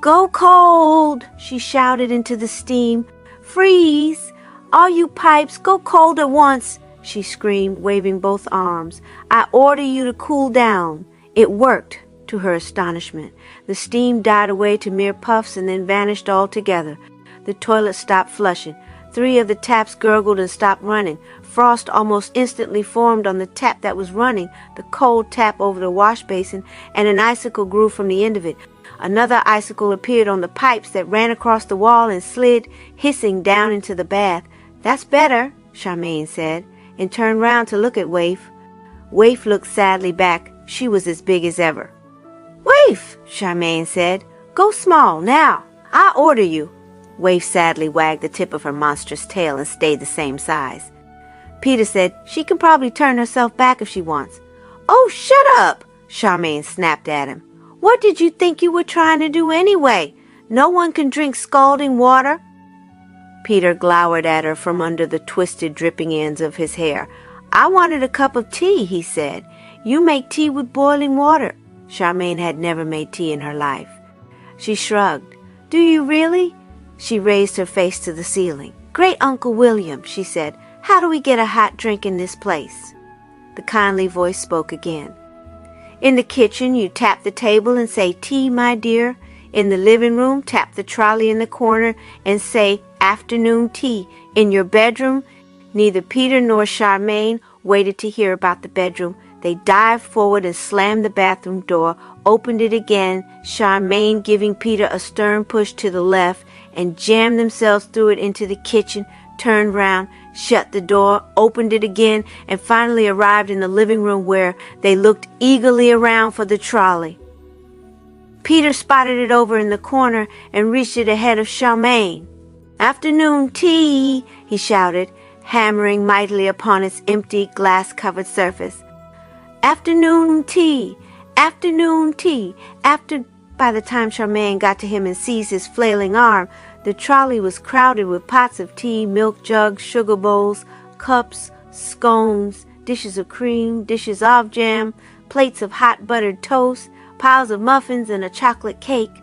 Go cold, she shouted into the steam. Freeze! All you pipes, go cold at once, she screamed, waving both arms. I order you to cool down. It worked, to her astonishment. The steam died away to mere puffs and then vanished altogether. The toilet stopped flushing. 3 of the taps gurgled and stopped running. Frost almost instantly formed on the tap that was running, the cold tap over the wash basin, and an icicle grew from the end of it. Another icicle appeared on the pipes that ran across the wall and slid, hissing, down into the bath. "That's better," Charmain said, and turned round to look at Waif. Waif looked sadly back. She was as big as ever. "Waif," Charmain said, "go small, now. I order you." Waif sadly wagged the tip of her monstrous tail and stayed the same size. Peter said, "She can probably turn herself back if she wants." "Oh, shut up!" Charmain snapped at him. "What did you think you were trying to do anyway? No one can drink scalding water." Peter glowered at her from under the twisted, dripping ends of his hair. "I wanted a cup of tea," he said. "You make tea with boiling water." Charmain had never made tea in her life. She shrugged. "Do you really?" She raised her face to the ceiling. "Great Uncle William," she said, "how do we get a hot drink in this place?" The kindly voice spoke again. "In the kitchen, you tap the table and say, 'Tea, my dear.' In the living room, tap the trolley in the corner and say, 'Afternoon tea.' In your bedroom," neither Peter nor Charmain waited to hear about the bedroom. They dived forward and slammed the bathroom door, opened it again, Charmain giving Peter a stern push to the left, and jammed themselves through it into the kitchen, turned round, shut the door, opened it again, and finally arrived in the living room where they looked eagerly around for the trolley. Peter spotted it over in the corner and reached it ahead of Charmain. "Afternoon tea," he shouted, hammering mightily upon its empty, glass-covered surface. "Afternoon tea, afternoon tea, after—" By the time Charmain got to him and seized his flailing arm, the trolley was crowded with pots of tea, milk jugs, sugar bowls, cups, scones, dishes of cream, dishes of jam, plates of hot buttered toast, piles of muffins, and a chocolate cake.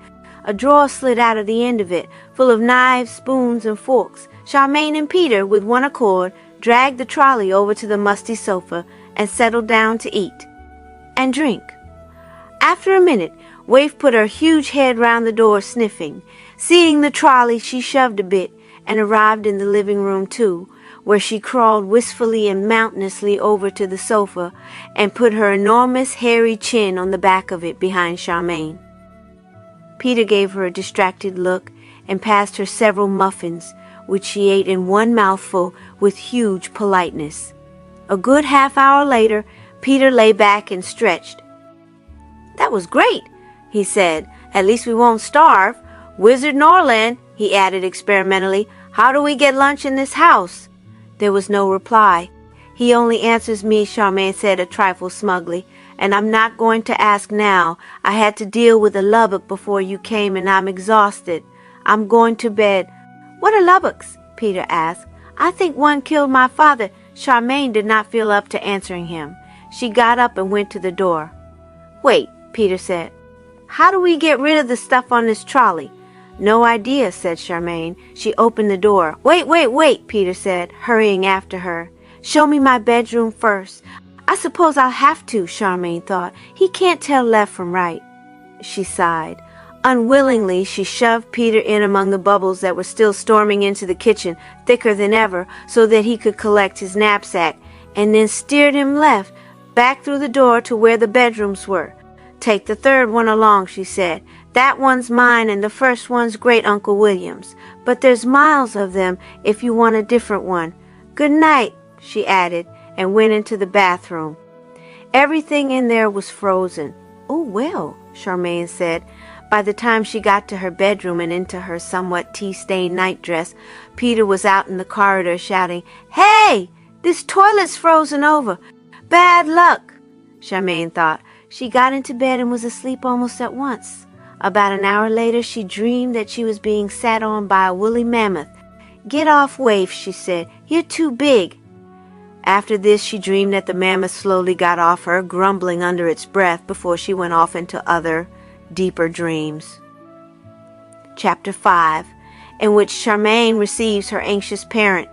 A drawer slid out of the end of it, full of knives, spoons, and forks. Charmain and Peter, with one accord, dragged the trolley over to the musty sofa and settled down to eat and drink. After a minute, Waif put her huge head round the door, sniffing. Seeing the trolley, she shoved a bit and arrived in the living room too, where she crawled wistfully and mountainously over to the sofa and put her enormous hairy chin on the back of it behind Charmain. Peter gave her a distracted look and passed her several muffins, which she ate in one mouthful with huge politeness. A good half-hour later, Peter lay back and stretched. "That was great," he said. "At least we won't starve. Wizard Norland," he added experimentally, "how do we get lunch in this house?" There was no reply. "He only answers me," Charmain said a trifle smugly, "and I'm not going to ask now. I had to deal with a lubbock before you came, and I'm exhausted. I'm going to bed." "What are lubbocks?" Peter asked. "I think one killed my father." Charmain did not feel up to answering him. She got up and went to the door. "Wait," Peter said. "How do we get rid of the stuff on this trolley?" "No idea," said Charmain. She opened the door. Wait, Peter said, hurrying after her. "Show me my bedroom first." "I suppose I'll have to," Charmain thought. "He can't tell left from right." She sighed. Unwillingly, she shoved Peter in among the bubbles that were still storming into the kitchen, thicker than ever, so that he could collect his knapsack, and then steered him left, back through the door to where the bedrooms were. "Take the third one along," she said. "That one's mine and the first one's Great Uncle William's. But there's miles of them if you want a different one. Good night," she added, and went into the bathroom. Everything in there was frozen. "Oh, well," Charmain said. By the time she got to her bedroom and into her somewhat tea-stained nightdress, Peter was out in the corridor shouting, "Hey! This toilet's frozen over! Bad luck!" Charmain thought. She got into bed and was asleep almost at once. About an hour later, she dreamed that she was being sat on by a woolly mammoth. "Get off, Waif," she said. "You're too big." After this, she dreamed that the mammoth slowly got off her, grumbling under its breath before she went off into other, deeper dreams. Chapter 5, in which Charmain receives her anxious parent.